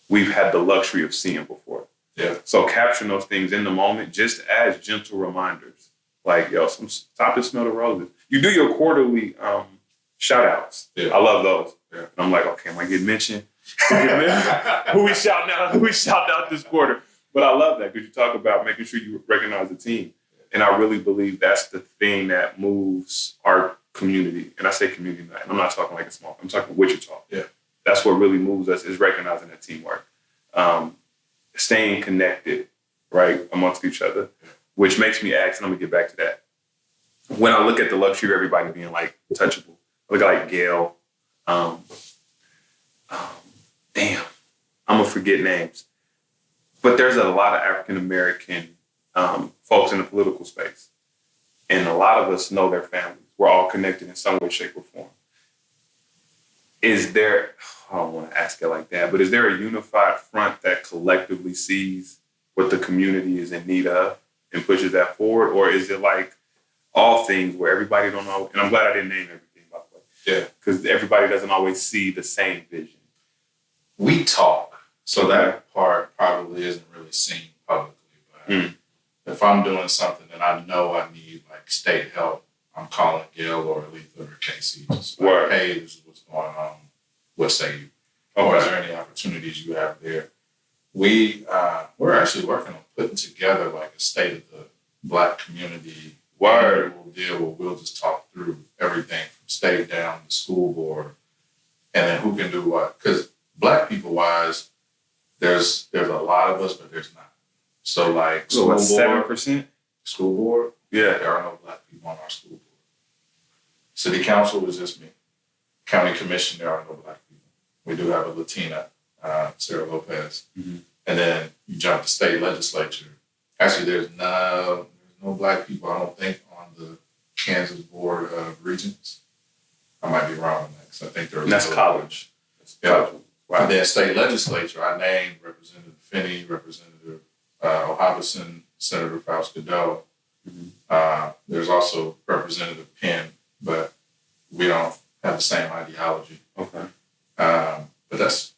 we've had the luxury of seeing before. Yeah. So capturing those things in the moment just as gentle reminders. Like, yo, stop and smell the roses. You do your quarterly shout outs. Yeah. I love those. Yeah. And I'm like, okay, am I getting mentioned? Who we shouting out? Who we shouting out this quarter? But I love that because you talk about making sure you recognize the team. And I really believe that's the thing that moves our community. And I say community, and I'm not talking like a small, I'm talking Wichita. Yeah. That's what really moves us is recognizing that teamwork. Staying connected, right, amongst each other, which makes me ask, and I'm gonna get back to that. When I look at the luxury of everybody being like touchable, I look at like Gail, damn, I'm gonna forget names. But there's a lot of African-American folks in the political space. And a lot of us know their families. We're all connected in some way, shape, or form. Is there, I don't want to ask it like that, but is there a unified front that collectively sees what the community is in need of and pushes that forward? Or is it like all things where everybody don't know? And I'm glad I didn't name everything, by the way. Yeah. Because everybody doesn't always see the same vision. We talk. So that part probably isn't really seen publicly. But if I'm doing something and I know I need like state help, I'm calling Gail or Aletha or Casey. Just like, hey, this is what's going on. What say you? Or is there any opportunities you have there? We're actually working on putting together like a state of the Black community Word. annual deal where we'll just talk through everything from state down to school board, and then who can do what. Because Black people wise, there's a lot of us, but there's not. So like So what, 7%? school board, Yeah. there are no Black people on our school board. City council was just me. County commission, there are no Black people. We do have a Latina, Sarah Lopez. Mm-hmm. And then you jump to state legislature. Actually, there's no Black people, I don't think, on the Kansas Board of Regents. I might be wrong on that, because I think there's... And that's college. Yeah. Wow. And then state legislature, I named Representative Finney, Representative O'Hobson, Senator Faust Godot. Mm-hmm. There's also Representative Penn, but we don't have the same ideology. Okay. But that's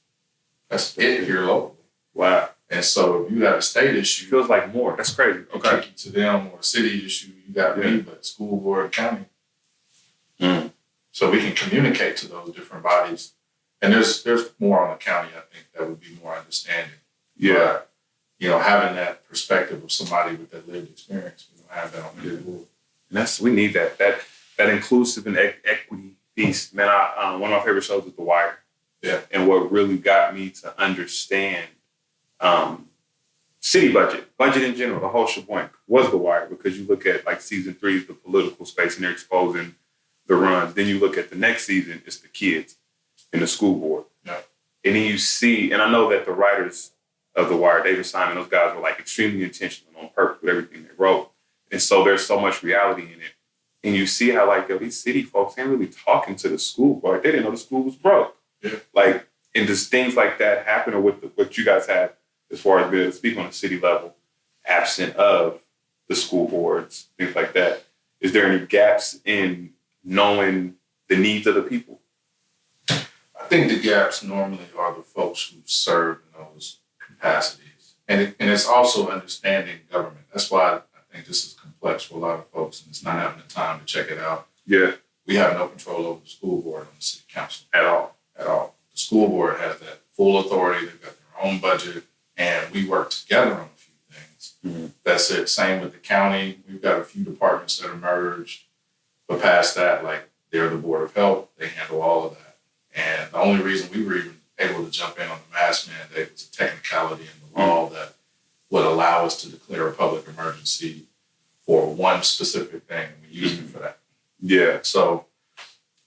it here locally. Wow. And so if you got a state issue, Feels like more. That's crazy. okay, kick you to them, or a city issue, you got me, but school board, county. Mm. So we can communicate to those different bodies. And there's more on the county, I think, that would be more understanding. Yeah. But, having that perspective of somebody with that lived experience, we don't have that on the board. And we need that inclusive and equity piece. Man, one of my favorite shows is The Wire. Yeah. And what really got me to understand city budget in general, the whole shebang, was The Wire, because you look at like season 3 is the political space and they're exposing the runs. Then you look at the next season, it's the kids in the school board. Yeah. And then you see, and I know that the writers of The Wire, David Simon, those guys were like extremely intentional on purpose with everything they wrote. And so there's so much reality in it. And you see how like, these city folks ain't really talking to the school board. They didn't know the school was broke. Yeah. Like, and does things like that happen, or what you guys have as far as being able to speak on a city level, absent of the school boards, things like that? Is there any gaps in knowing the needs of the people? I think the gaps normally are the folks who serve in those capacities. And it's also understanding government. That's why I think this is complex for a lot of folks, and it's not having the time to check it out. Yeah. We have no control over the school board on the city council At all. at all. The school board has that full authority. They've got their own budget, and we work together on a few things. Mm-hmm. That's it. Same with the county. We've got a few departments that are merged, but past that, like, they're the Board of Health. They handle all of that. And the only reason we were even able to jump in on the mask mandate was a technicality in the law that would allow us to declare a public emergency for one specific thing, and we used it for that. Yeah. So,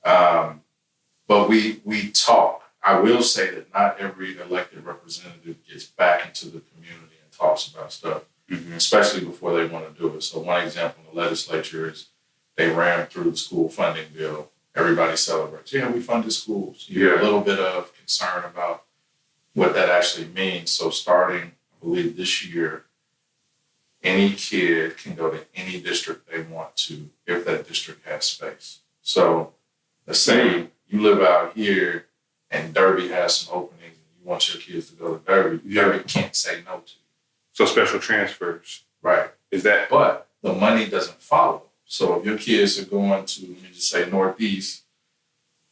but we talk. I will say that not every elected representative gets back into the community and talks about stuff, especially before they want to do it. So one example in the legislature is they ran through the school funding bill. Everybody celebrates. Yeah, we funded schools. You hear a little bit of concern about what that actually means. So starting, I believe, this year, any kid can go to any district they want to if that district has space. So let's say you live out here and Derby has some openings and you want your kids to go to Derby. Derby can't say no to you. So special transfers. Right. Is that? But the money doesn't follow. So if your kids are going to, let me just say, Northeast,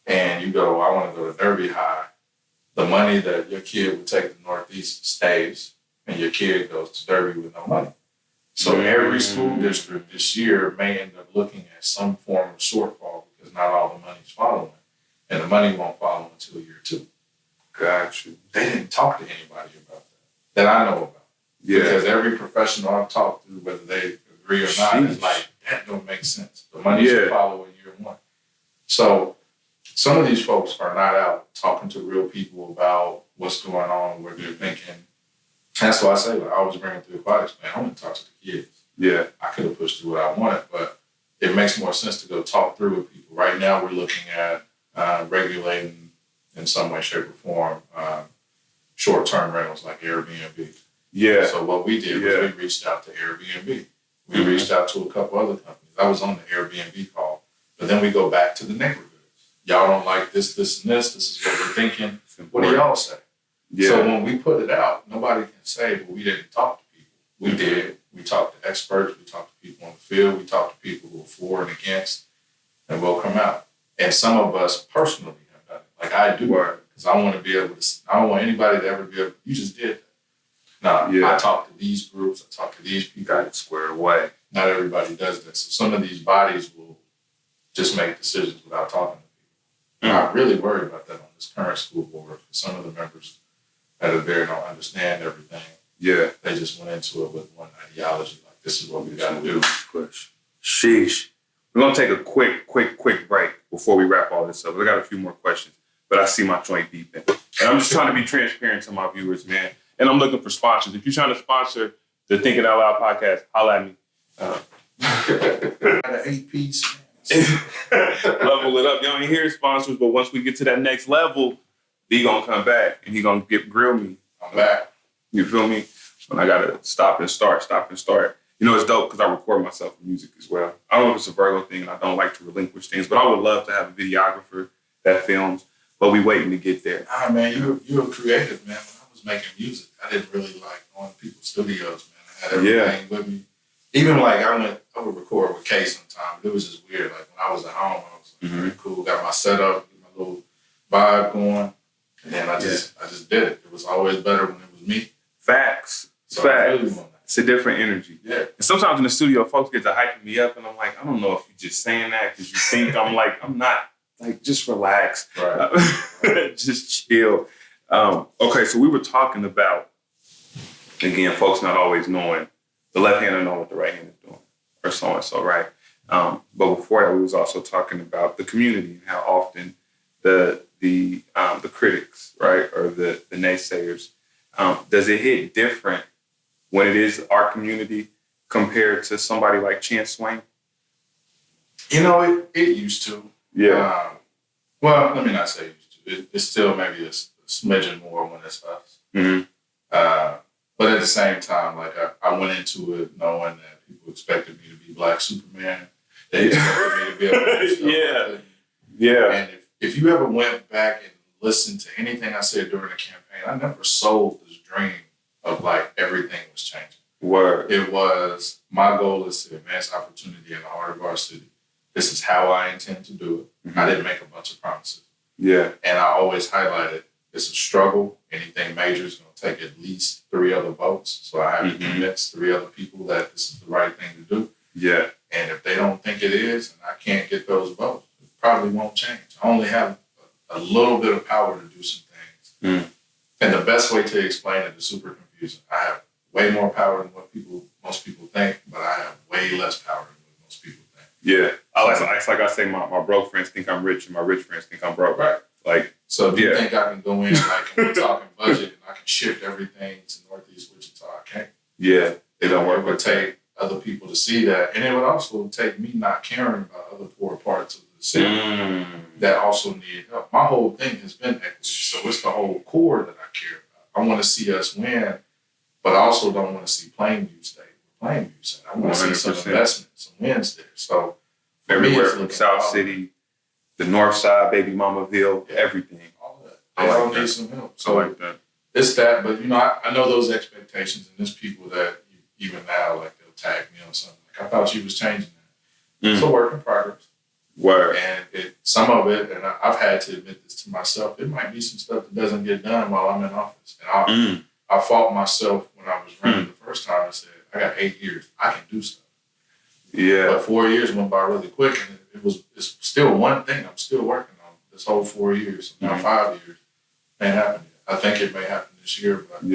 and you go, I want to go to Derby High, the money that your kid would take to Northeast stays, and your kid goes to Derby with no money. So every school district this year may end up looking at some form of shortfall because not all the money's following. And the money won't follow until year 2. Got you. They didn't talk to anybody about that I know about. Yeah. Because every professional I've talked to, whether they agree or not, is like, that don't make sense. The money should follow in year 1. So some of these folks are not out talking to real people about what's going on, what they're thinking. That's why I say, I always bring it to the aquatics, man. I want to talk to the kids. Yeah. I could have pushed through what I wanted, but it makes more sense to go talk through with people. Right now, we're looking at regulating in some way, shape, or form short-term rentals like Airbnb. Yeah. So what we did was we reached out to Airbnb. We reached out to a couple other companies. I was on the Airbnb call, but then we go back to the neighborhoods. Y'all don't like this, this, and this. This is what we're thinking. What do y'all say? Yeah. So when we put it out, nobody can say, well, we didn't talk to people. We did. We talked to experts. We talked to people on the field. We talked to people who are for and against, and we'll come out. And some of us personally have done it. Like I do, because I want to be able to, I don't want anybody to ever be able, you just did that. No, I talked to these groups. I talked to these people. Got it squared away. not everybody does that. So some of these bodies will just make decisions without talking to people. And I really worry about that on this current school board. Some of the members that are there don't understand everything. Yeah. They just went into it with one ideology, like this is what we got to do. Push. Sheesh. We're going to take a quick break before we wrap all this up. I got a few more questions, but I see my joint beeping. And I'm just trying to be transparent to my viewers, man. And I'm looking for sponsors. If you're trying to sponsor the Thinking Out Loud podcast, holla at me. Got an 8-piece. Level it up. Y'all ain't hear sponsors, but once we get to that next level, he gonna come back and he gonna grill me. I'm back. You feel me? When I gotta stop and start. You know, it's dope because I record myself in music as well. I don't know if it's a Virgo thing and I don't like to relinquish things, but I would love to have a videographer that films, but we waiting to get there. Nah, man, you're creative, man. When I was making music, I didn't really like going to people's studios, man. I had everything with me. Even like I would record with Kay sometimes, but it was just weird. Like when I was at home, I was like, very cool, got my setup, get my little vibe going, and then I just did it. It was always better when it was me. Facts. So Facts. It's a different energy. Yeah. And sometimes in the studio, folks get to hyping me up, and I'm like, I don't know if you're just saying that because you think I'm like, I'm not. Like, just relax. Right. Just chill. Okay, so we were talking about, again, folks not always knowing, the left hand knowing what the right hand is doing, or so and so, right? But before that, we was also talking about the community and how often the critics, right, or the naysayers, does it hit different when it is our community compared to somebody like Chance Swain? You know, it used to. Yeah. Well, let me not say used to. It's still maybe a smidgen more when it's us. Mm-hmm. But at the same time, like I went into it knowing that people expected me to be Black Superman. They expected me to be able to do stuff like that. Yeah. And if you ever went back and listened to anything I said during the campaign, I never sold this dream of like everything was changing. Word. It was, my goal is to advance opportunity in the heart of our city. This is how I intend to do it. Mm-hmm. I didn't make a bunch of promises. Yeah. And I always highlighted, it's a struggle. Anything major is going to take at least 3 other votes. So I have to convince 3 other people that this is the right thing to do. Yeah. And if they don't think it is, and I can't get those votes, it probably won't change. I only have a little bit of power to do some things. Mm. And the best way to explain it is super confusing. I have way more power than what most people think, but I have way less power than what most people think. Yeah. It's like I say, my broke friends think I'm rich and my rich friends think I'm broke. Right. Like, so do you think I can go in, like, and we're talking budget, and I can shift everything to Northeast Wichita? I can't. Yeah. It don't work. It would take other people to see that. And it would also take me not caring about other poor parts of the city that also need help. My whole thing has been equity. So it's the whole core that I care about. I want to see us win, but I also don't want to see Plainview stay. Plainview stay. I want to see some investment, some wins there. So everywhere from South City, the North Side, Baby Mamaville, everything. All of that. They all need some help. So I like that. It's that, but you know, I know those expectations, and there's people that even now, like, they'll tag me on something. Like, I thought you was changing that. It's a work in progress. Word. And some of it, and I've had to admit this to myself, it might be some stuff that doesn't get done while I'm in office. And I fought myself when I was running the first time and said, I got 8 years. I can do stuff. Yeah. But 4 years went by really quick, and it's still one thing I'm still working on this whole 4 years. Now 5 years. Ain't happened yet. I think it may happen this year, but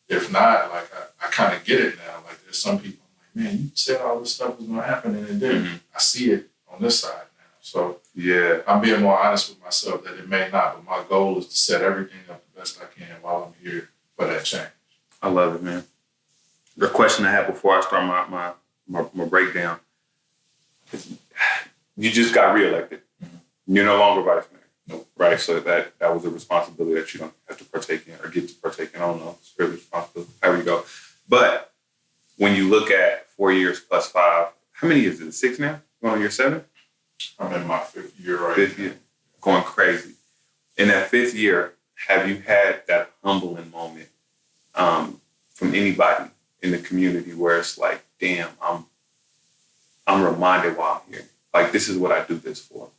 if not, like, I kind of get it now. Like, there's some people, I'm like, man, you said all this stuff was going to happen, and it didn't. I see it on this side now. So I'm being more honest with myself that it may not, but my goal is to set everything up the best I can while I'm here for that change. I love it, man. The question I had before I start my breakdown is, you just got reelected. You're no longer vice mayor. Nope. Right? So that was a responsibility that you don't have to partake in or get to partake in. I don't know. It's a privilege, responsibility, however you go. But when you look at 4 years plus 5, how many years is it? 6 now? Going on year 7? I'm in my 5th year right 5th now. year. Going crazy. In that 5th year, have you had that humbling moment from anybody in the community where it's like, damn, I'm reminded why I'm here. Like, this is what I do this for.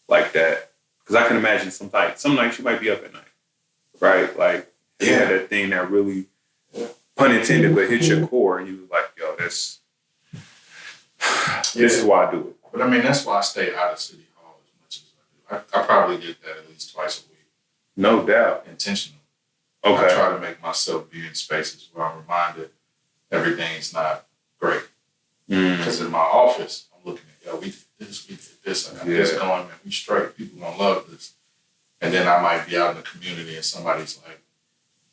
Like that. Because I can imagine some nights you might be up at night, right? Like, you had that thing that really, pun intended, but hit your core, and you was like, yo, This is why I do it. But I mean, that's why I stay out of City Hall as much as I do. I probably get that at least twice a week. No doubt. Intentional. Okay. I try to make myself be in spaces where I'm reminded everything's not great. Because in my office, I'm looking at, yo, we did this, I got this going, man, we straight, people gonna love this. And then I might be out in the community and somebody's like,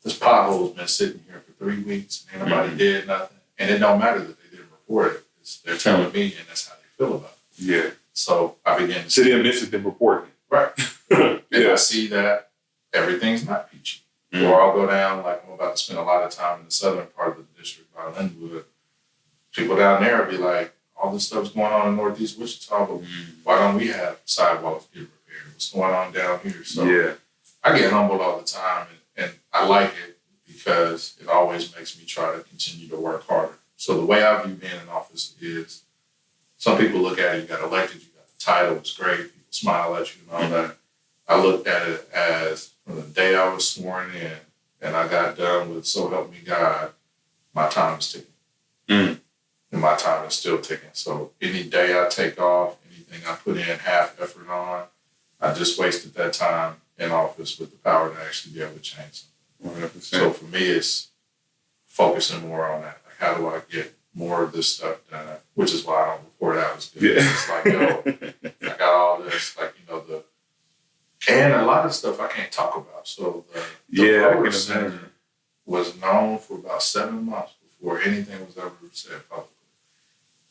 this pothole's been sitting here for 3 weeks, and ain't nobody did nothing. And it don't matter that they didn't report it. They're telling me, and that's how they feel about it. Yeah. So I begin to City of Miss has been reporting. Right. And I see that everything's not peachy. Or I'll go down, like I'm about to spend a lot of time in the southern part of the district by Linwood. People down there will be like, all this stuff's going on in Northeast Wichita, but why don't we have sidewalks get repaired? What's going on down here? So I get humbled all the time, and I like it because it always makes me try to continue to work harder. So the way I view being in office is, some people look at it, you got elected, you got the title, it's great, people smile at you and all that. I looked at it as, from the day I was sworn in and I got done with So Help Me God, my time is ticking. And my time is still ticking. So any day I take off, anything I put in half effort on, I just wasted that time in office with the power to actually be able to change something. 100%. So for me, it's focusing more on that. Like, how do I get more of this stuff done? Which is why I don't report out as good. It's like, yo, I got all this, like, and a lot of stuff I can't talk about. So the Lower Center was known for about 7 months before anything was ever said publicly.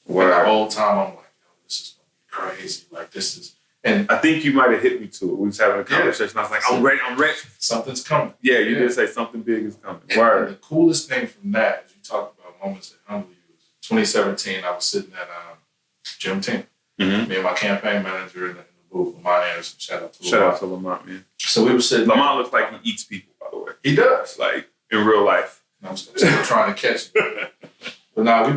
Well, the whole time I'm like, yo, this is gonna be crazy. Like, this is, and I think you might have hit me to it. We was having a conversation. I was like, I'm ready. Something's coming. Yeah, you did say something big is coming. And the coolest thing from that is, you talk about moments that humble you. 2017, I was sitting at Jim Team. Me and my campaign manager in the booth, Lamont Anderson. Shout out to Lamont, man. So we were sitting. Lamont looks like he eats people, by the way. He does. Like, in real life. I'm still trying to catch him. But now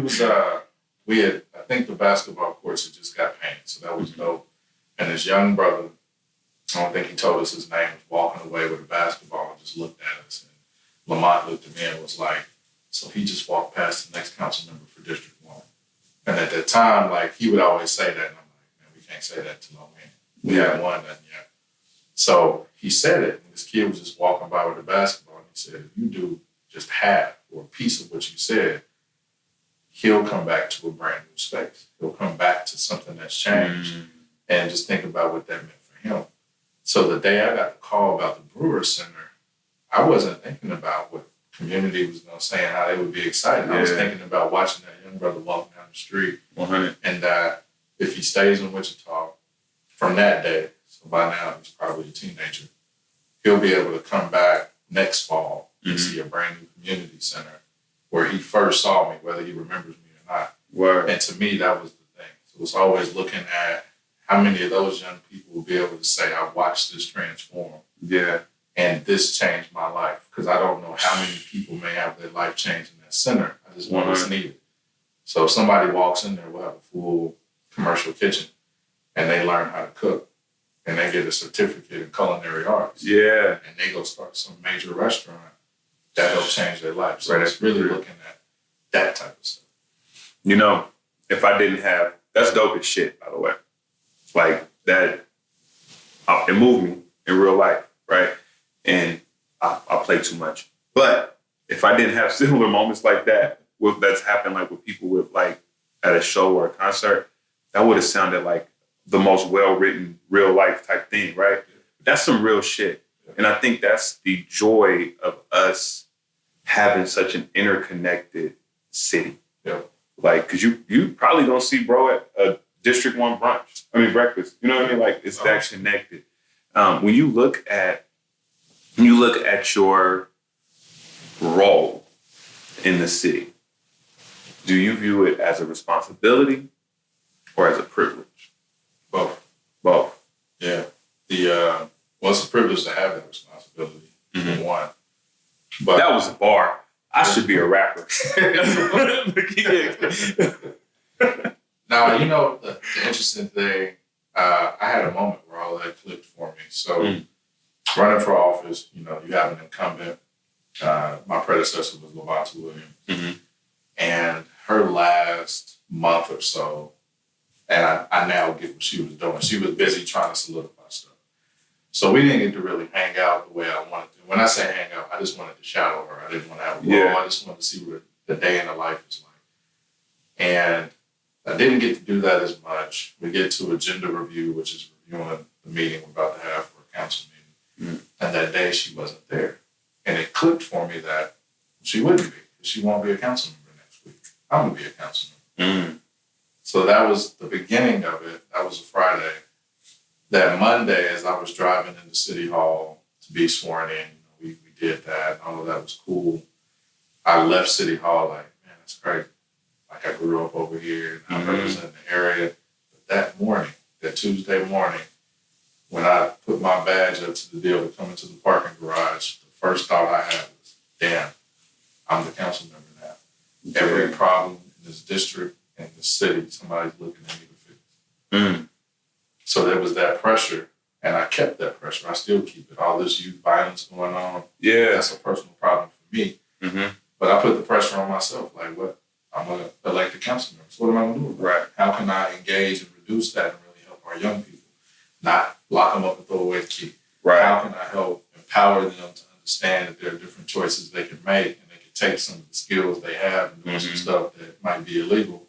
we had, I think the basketball courts had just got painted, so that was dope. And his young brother, I don't think he told us his name, was walking away with a basketball and just looked at us. And Lamont looked at me and was like, so he just walked past the next council member for District 1. And at that time, like, he would always say that, and I'm like, man, we can't say that till I win. We haven't won nothing yet. So he said it, and this kid was just walking by with a basketball, and he said, if you do just half or a piece of what you said, he'll come back to a brand new space. He'll come back to something that's changed, and just think about what that meant for him. So the day I got the call about the Brewer Center, I wasn't thinking about what community was going to say and how they would be excited. I was thinking about watching that young brother walking down the street, 100. and that if he stays in Wichita from that day, so by now he's probably a teenager, he'll be able to come back next fall and see a brand new community center where he first saw me, whether he remembers me or not. Word. And to me, that was the thing. So it was always looking at how many of those young people will be able to say, I watched this transform. Yeah. And this changed my life. Because I don't know how many people may have their life changed in that center. I just know it's needed. So if somebody walks in there, we'll have a full commercial kitchen, and they learn how to cook, and they get a certificate in culinary arts. Yeah. And they go start some major restaurant, that'll change their life. So it's really looking at that type of stuff. You know, if I didn't have, that's dope as shit, by the way. Like, that, it moved me in real life, right? And I play too much. But if I didn't have similar moments like that, that's happened like with people with, like, at a show or a concert, that would have sounded like the most well-written real life type thing, right? That's some real shit. And I think that's the joy of us having such an interconnected city. Yeah. Like, cause you probably don't see bro at a District 1 breakfast. You know what I mean? Like, it's that connected. When you look at your role in the city, do you view it as a responsibility or as a privilege? Both. Yeah. Well, it's a privilege to have that responsibility, one. But that was a bar. I should be a rapper. Now, the interesting thing, I had a moment where all that clicked for me. So running for office, you have an incumbent. My predecessor was LaVonta Williams. And her last month or so, And I now get what she was doing. She was busy trying to solidify stuff. So we didn't get to really hang out the way I wanted to. When I say hang out, I just wanted to shadow her. I didn't want to have a role. I just wanted to see what the day in the life is like. And I didn't get to do that as much. We get to agenda review, which is reviewing the meeting we're about to have for a council meeting. And that day she wasn't there. And it clicked for me that she wouldn't be. She won't be a council member next week. I'm going to be a council member. So that was the beginning of it. That was a Friday. That Monday, as I was driving into City Hall to be sworn in, we did that, and all of that was cool. I left City Hall like, man, that's crazy. Like, I grew up over here, and I represent the area. But that morning, that Tuesday morning, when I put my badge up to the deal to come into the parking garage, the first thought I had was, damn, I'm the council member now. Every problem in this district and this city, somebody's looking at me to fix. So there was that pressure, and I kept that pressure. I still keep it. All this youth violence going on, that's a personal problem for me. But I put the pressure on myself, like, what? I'm going to elect a council member. So what am I going to do? Right. How can I engage and reduce that and really help our young people? Not lock them up and throw away the key. Right. How can I help empower them to understand that there are different choices they can make, and they can take some of the skills they have and do some stuff that might be illegal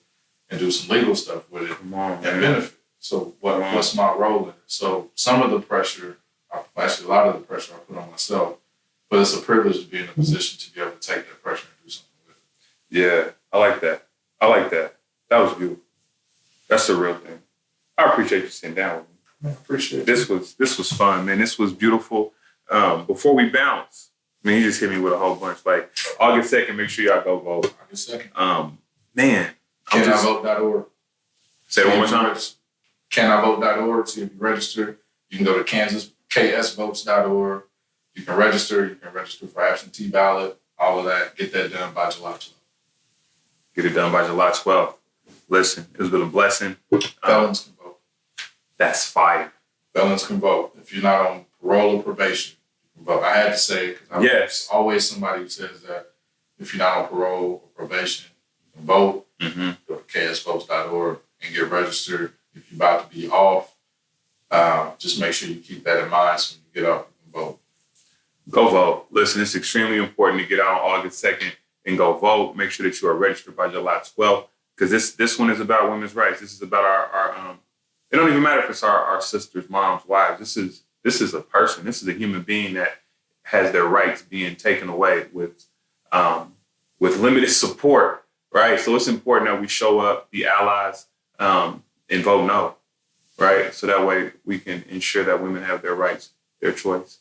and do some legal stuff with it and benefit. So what's my role in it? So some of the pressure, actually a lot of the pressure I put on myself, but it's a privilege to be in a position to be able to take that pressure and do something with it. Yeah, I like that. I like that. That was beautiful. That's the real thing. I appreciate you sitting down with me. I appreciate it. This was fun, man. This was beautiful. Before we bounce, I mean, you just hit me with a whole bunch. Like, August 2nd, make sure y'all go vote. August 2nd. Man. CanIVote.org. Say it one more time. CanIVote.org. So if you register, you can go to KSVotes.org. You can register. You can register for absentee ballot. All of that. Get that done by July 12th. Get it done by July 12th. Listen, it's been a blessing. Felons can vote. That's fire. Felons can vote. If you're not on parole or probation, you can vote. I had to say, because there's always somebody who says that if you're not on parole or probation, you can vote. Go to KSVotes.org and get registered. If you're about to be off, just make sure you keep that in mind so when you get off, you can vote. Go vote. Listen, it's extremely important to get out on August 2nd and go vote. Make sure that you are registered by July 12th, because this one is about women's rights. This is about our it don't even matter if it's our sisters, moms, wives. This is a person. This is a human being that has their rights being taken away with limited support, right? So it's important that we show up, be allies, and vote no, right? So that way we can ensure that women have their rights, their choice.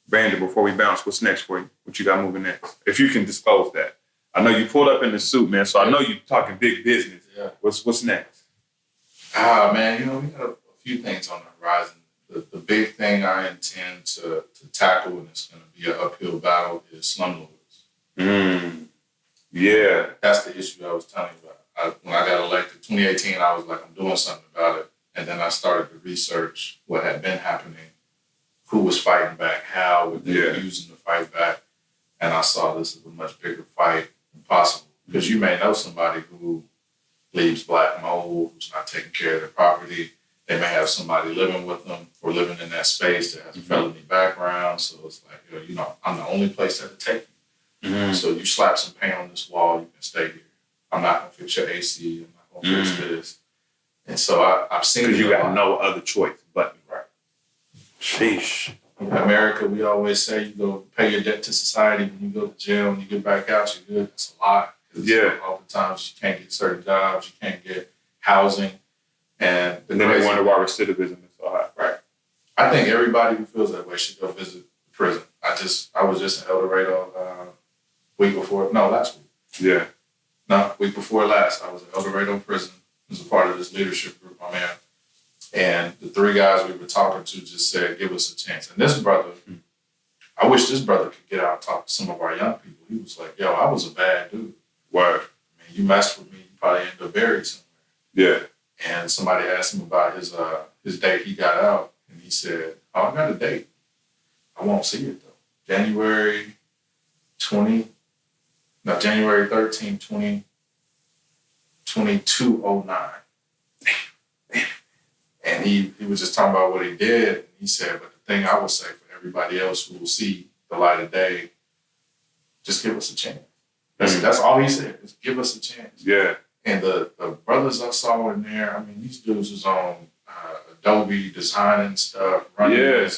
Brandon, before we bounce, what's next for you? What you got moving next? If you can disclose that. I know you pulled up in the suit, man, so I know you're talking big business. Yeah. What's next? Man, we got a few things on the horizon. The big thing I intend to tackle, and it's going to be an uphill battle, is Slumlords. Yeah. That's the issue I was telling you about. When I got elected 2018, I was like, I'm doing something about it. And then I started to research what had been happening, who was fighting back, how were they using the fight back. And I saw this as a much bigger fight than possible. Because you may know somebody who leaves black mold, who's not taking care of their property. They may have somebody living with them or living in that space that has a felony background. So it's like, I'm the only place that'll take you. So you slap some paint on this wall, you can stay here. I'm not going to fix your AC. I'm not going to fix this. And so I've seen it. Because you got no other choice but right. Sheesh. In America, we always say you go pay your debt to society. When you go to jail, when you get back out, you're good. That's a lot. Oftentimes you can't get certain jobs, you can't get housing. And then they wonder why recidivism is so high. Right. I think everybody who feels that way should go visit the prison. I was just in El Dorado last week. Yeah. No, week before last, I was in El Dorado prison as a part of this leadership group I'm in. And the three guys we were talking to just said, give us a chance. And this brother, I wish this brother could get out and talk to some of our young people. He was like, yo, I was a bad dude. Word. I mean, you messed with me, you probably end up buried somewhere. Yeah. And somebody asked him about his date he got out. And he said, I got a date. I won't see it, though. January 13, 2209. And he was just talking about what he did. And he said, but the thing I would say for everybody else who will see the light of day, just give us a chance. That's all he said. Just give us a chance. Yeah. And the brothers I saw in there, I mean, these dudes was on Adobe designing stuff, running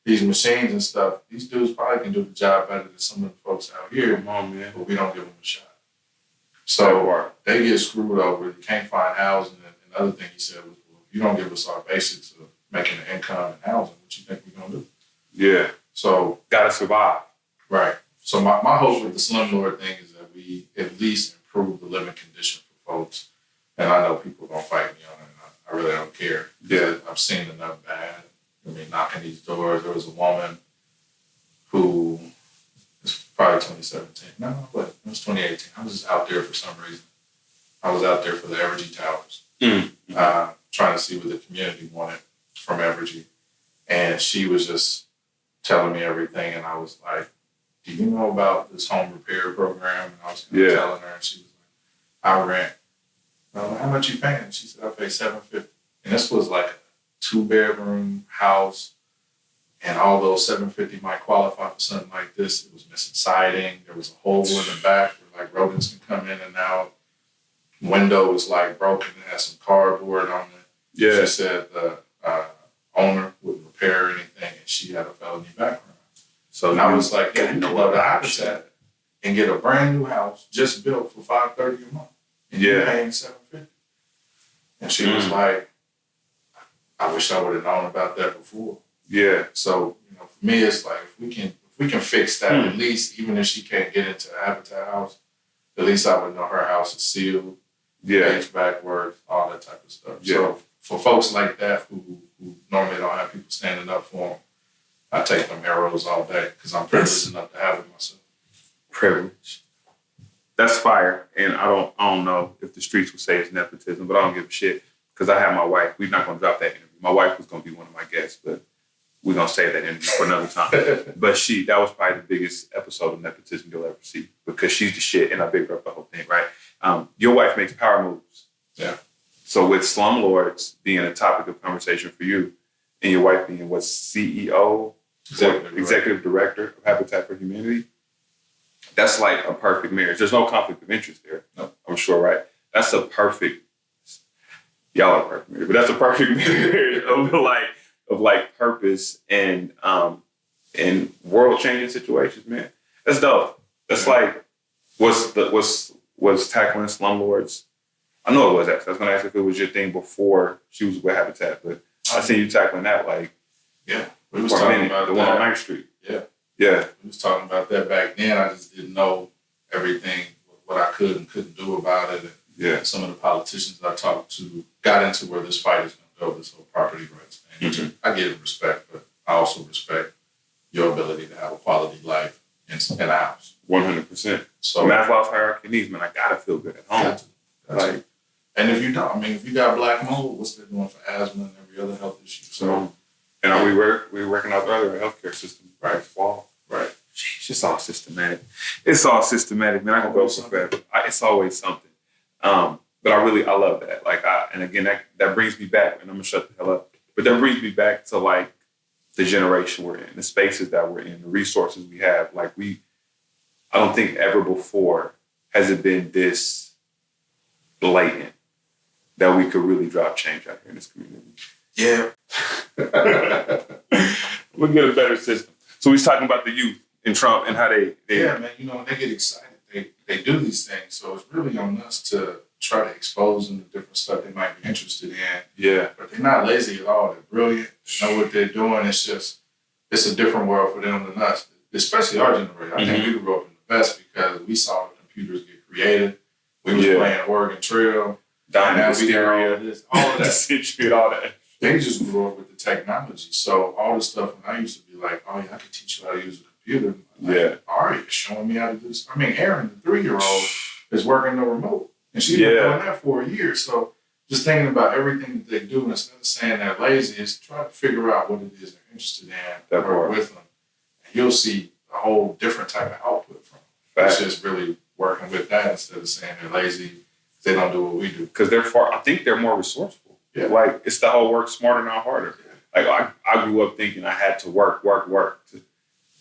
these machines and stuff. These dudes probably can do the job better than some of the folks out here. Come on, man. But we don't give them a shot. So they get screwed over. They can't find housing. And the other thing he said was, well, if you don't give us our basics of making an income and housing, what you think we're going to do? Yeah. So gotta survive. Right. So my hope with the slumlord thing is that we at least improve the living condition for folks. And I know people are going to fight me on it. I really don't care. Yeah. I've seen enough bad. I mean, knocking these doors. There was a woman who, it's probably 2017. No, but it was 2018. I was just out there for some reason. I was out there for the Evergy Towers, trying to see what the community wanted from Evergy. And she was just telling me everything. And I was like, do you know about this home repair program? And I was telling her, and she was like, I rent. How much you paying? She said, I pay $750. And this was like a 2-bedroom house. And although $750 might qualify for something like this, it was missing siding. There was a hole in the back where like rodents can come in and out. Window was like broken. It had some cardboard on it. Yeah. She said the owner wouldn't repair anything, and she had a felony background. So I was like, yeah, you know what, the habitat and get a brand new house just built for $530 a month. And you're paying $750. And she was like, I wish I would have known about that before. Yeah. So, you know, for me, it's like if we can fix that, at least even if she can't get into a habitat house, at least I would know her house is sealed, HVAC works, all that type of stuff. Yeah. So for folks like that who normally don't have people standing up for them, I take them arrows all day because I'm privileged enough to have it myself. Privilege. That's fire. And I don't know if the streets would say it's nepotism, but I don't give a shit because I have my wife. We're not going to drop that interview. My wife was going to be one of my guests, but we're going to save that interview for another time. But that was probably the biggest episode of nepotism you'll ever see because she's the shit and I bigged up the whole thing, right? Your wife makes power moves. Yeah. So with Slumlords being a topic of conversation for you and your wife being what's CEO, executive director of Habitat for Humanity, that's like a perfect marriage. There's no conflict of interest there. No. I'm sure, right? That's a perfect, y'all are perfect marriage, but that's a perfect marriage of purpose and world changing situations, man. That's dope. That's like was tackling Slumlords. I know it was that. I was gonna ask if it was your thing before she was with Habitat, but I seen you tackling that we was talking about the one on 9th Street. Yeah. We was talking about that back then. I just didn't know everything, what I could and couldn't do about it. And some of the politicians that I talked to got into where this fight is going to go, this whole property rights thing, which I give respect, but I also respect your ability to have a quality life in a house. 100%. So Maslow's hierarchy needs, man, I got to feel good at home. And if you don't, I mean, if you got black mold, what's that doing for asthma and every other health issue? So, and we were recognized earlier, our healthcare system, right? Fall. Right. It's just all systematic. It's all systematic, man. I can go for forever. It's always something. But I love that. And again, that brings me back, and I'm gonna shut the hell up. But that brings me back to like the generation we're in, the spaces that we're in, the resources we have. I don't think ever before has it been this blatant that we could really drop change out here in this community. Yeah. We'll get a better system. So he's talking about the youth in Trump and how they man, they get excited. They do these things. So it's really on us to try to expose them to different stuff they might be interested in. Yeah. But they're not lazy at all. They're brilliant. They know what they're doing. It's a different world for them than us, especially our generation. I think we grew up in the best because we saw the computers get created. We was playing Oregon Trail. Hysteria. All of that. All that. They just grew up with the technology. So all the stuff when I used to be like, oh yeah, I can teach you how to use a computer. Ari is showing me how to do this. I mean, Erin, the 3-year-old, is working the remote. And she's been doing that for a year. So just thinking about everything that they do, instead of saying they're lazy, is try to figure out what it is they're interested in, work with them. And you'll see a whole different type of output from them. It's just really working with that instead of saying they're lazy. They don't do what we do. Because I think they're more resourceful. Yeah. Like, it's the whole work smarter, not harder. Like, I grew up thinking I had to work.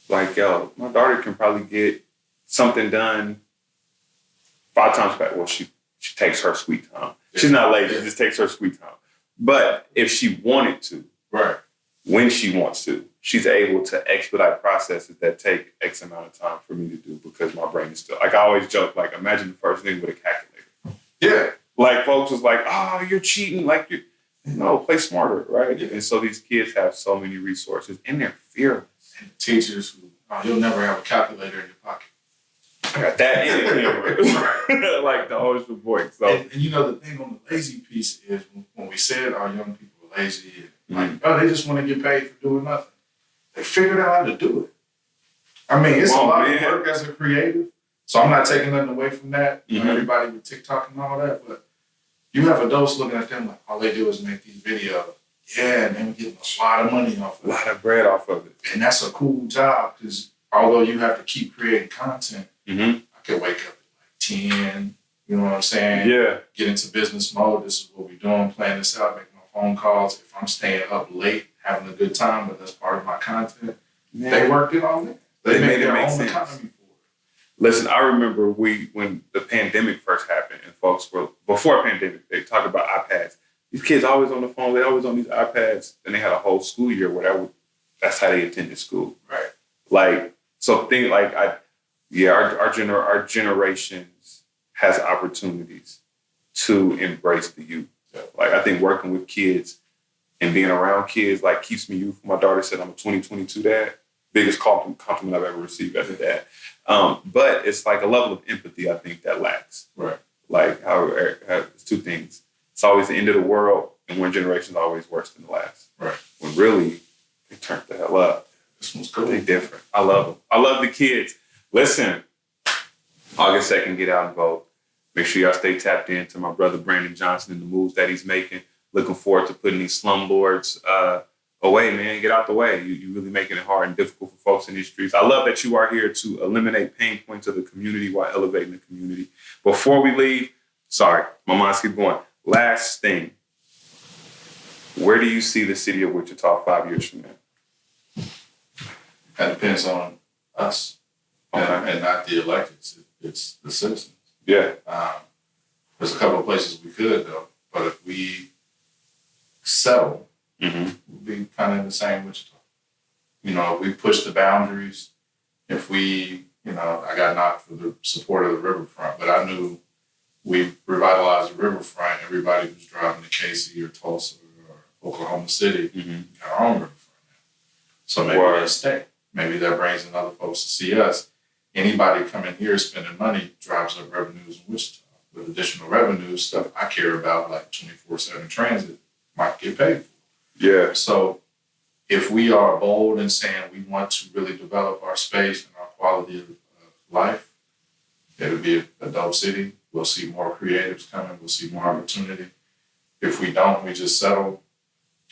Like, yo, my daughter can probably get something done 5 times back. Well, she takes her sweet time. She's not lazy. She just takes her sweet time. But if she wanted to, right, when she wants to, she's able to expedite processes that take X amount of time for me to do because my brain is still, like I always joke, like imagine the first thing with a calculator. Yeah. Like folks was like, oh, you're cheating. Like no, play smarter, right? Yeah. And so these kids have so many resources and they're fearless. And teachers who, you'll never have a calculator in your pocket. I got that in it. Like the always the voice. So and you know the thing on the lazy piece is when we said our young people are lazy, like they just want to get paid for doing nothing. They figured out how to do it. I mean, it's a lot of work as a creative. So I'm not taking nothing away from that. You know, everybody with TikTok and all that, but you have adults looking at them like all they do is make these videos. Yeah, and they're getting a lot of money off of it. A lot of bread off of it. And that's a cool job because although you have to keep creating content, I could wake up at like 10, you know what I'm saying? Yeah. Get into business mode. This is what we're doing, plan this out, making my phone calls. If I'm staying up late, having a good time, but that's part of my content, they worked it all in. They made their own economy for it. Listen, I remember when the pandemic first happened and folks were, before pandemic, they talked about iPads. These kids always on the phone, they always on these iPads. And they had a whole school year where that's how they attended school. Right. Like, so think like, our generations has opportunities to embrace the youth. Yeah. Like, I think working with kids and being around kids, like, keeps me youthful. My daughter said I'm a 2022 dad. Biggest compliment I've ever received as a dad. But it's like a level of empathy, I think, that lacks. Right. Like, it's 2 things. It's always the end of the world, and one generation is always worse than the last. Right. When really, they turned the hell up. This one's cool. They different. I love them. I love the kids. Listen, August 2nd, get out and vote. Make sure y'all stay tapped into my brother Brandon Johnson and the moves that he's making. Looking forward to putting these slumlords away, man. Get out the way. You're really making it hard and difficult for folks in these streets. I love that you are here to eliminate pain points of the community while elevating the community. Before we leave, sorry, my mind's keep going. Last thing, where do you see the city of Wichita 5 years from now? That depends on us and not the electeds. It's the citizens. Yeah. There's a couple of places we could, though. But if we settle, we'll be kind of in the same Wichita. You know, if we push the boundaries, if we, I got knocked for the support of the riverfront, but I knew we revitalized the riverfront. Everybody who's driving to Casey or Tulsa or Oklahoma City got our own riverfront now. So maybe they'll stay. Maybe that brings in other folks to see us. Anybody coming here spending money drives up revenues in Wichita. With additional revenues, stuff I care about, like 24/7 transit, might get paid for. Yeah. So if we are bold in saying we want to really develop our space and our quality of life, it'll be a dope city. We'll see more creatives coming. We'll see more opportunity. If we don't, we just settle,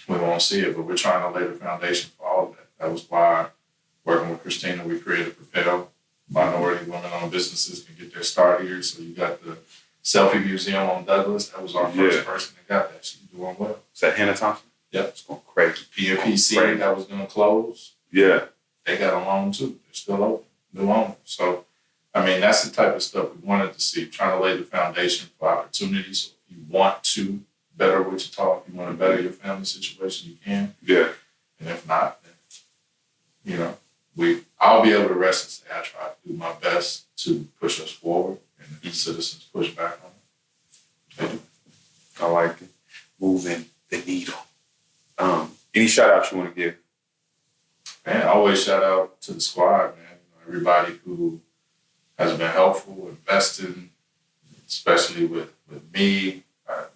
we won't see it. But we're trying to lay the foundation for all of that. That was why, working with Christina, we created Propel. Minority women-owned businesses can get their start here. So you got the Selfie Museum on Douglas. That was our first person that got that. She's doing well. Is that Hannah Thompson? Yep. It's going crazy. PNPC that was going to close. Yeah. They got a loan too. They're still open. New owner. So, I mean, that's the type of stuff we wanted to see. Trying to lay the foundation for opportunities. So if you want to better Wichita, if you want to better your family situation, you can. Yeah. And if not, then, I'll be able to rest and say I tried to do my best to push us forward, and the citizens push back on it. I like it. Moving the needle. Any shout outs you want to give? Man, always shout out to the squad, man. Everybody who has been helpful, invested, especially with me.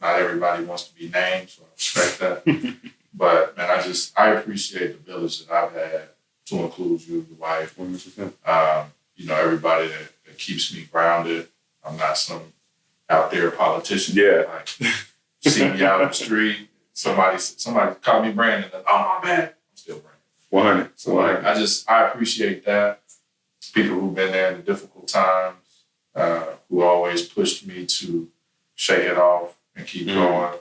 Not everybody wants to be named, so I respect that. But man, I appreciate the village that I've had, to include you, your wife, 100%. Everybody that keeps me grounded. I'm not some out there politician. Yeah. Like, see me out on the street, somebody call me Brandon. Oh, my bad. I'm still Brandon. 100. So I appreciate that. People who've been there in the difficult times, who always pushed me to shake it off and keep going.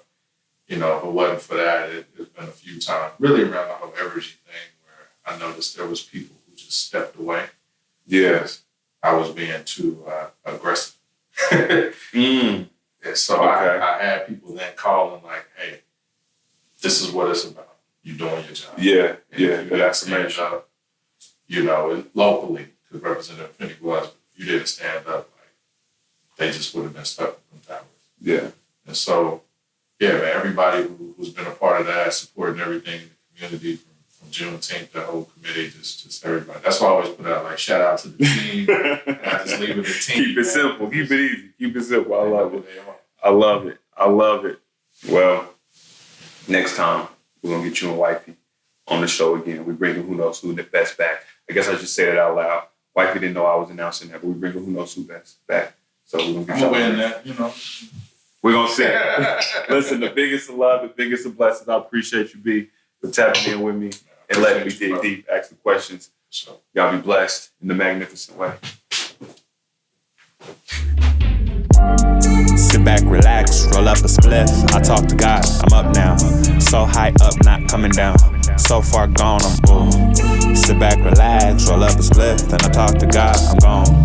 You know, if it wasn't for that, it's been a few times, really around the whole Evergy thing, where I noticed there was people who just stepped away. Yes. I was being too aggressive. Mm. And so Okay. I had people then calling like, hey, this is what it's about. You're doing your job. Yeah, And yeah, if you didn't that's stand amazing. up, you know, locally, because Representative Finney was, but if you didn't stand up, like, they just would have been stuck in the towers. Yeah. And so, yeah, man, everybody who's been a part of that, supporting everything in the community from Juneteenth, the whole committee, just everybody. That's why I always put out, like, shout out to the team. And I just leave it to the team. Keep it simple. Keep it easy. Keep it simple. I They know love who it. they are. I love it. I love it. Well, next time we're gonna get you and Wifey on the show again. We bring Who Knows Who the Best back. I guess I should say that out loud. Wifey didn't know I was announcing that, but we bring Who Knows Who Best back. So we're gonna get I'm y'all aware of back. that, you know. We're gonna see. Listen, the biggest of love, the biggest of blessings. I appreciate you, B, for tapping in with me and letting me dig deep, ask the questions. So. Y'all be blessed in the magnificent way. Sit back, relax, roll up a spliff. I talk to God, I'm up now. So high up, not coming down. So far gone, I'm ooh. Sit back, relax, roll up a spliff. Then I talk to God, I'm gone.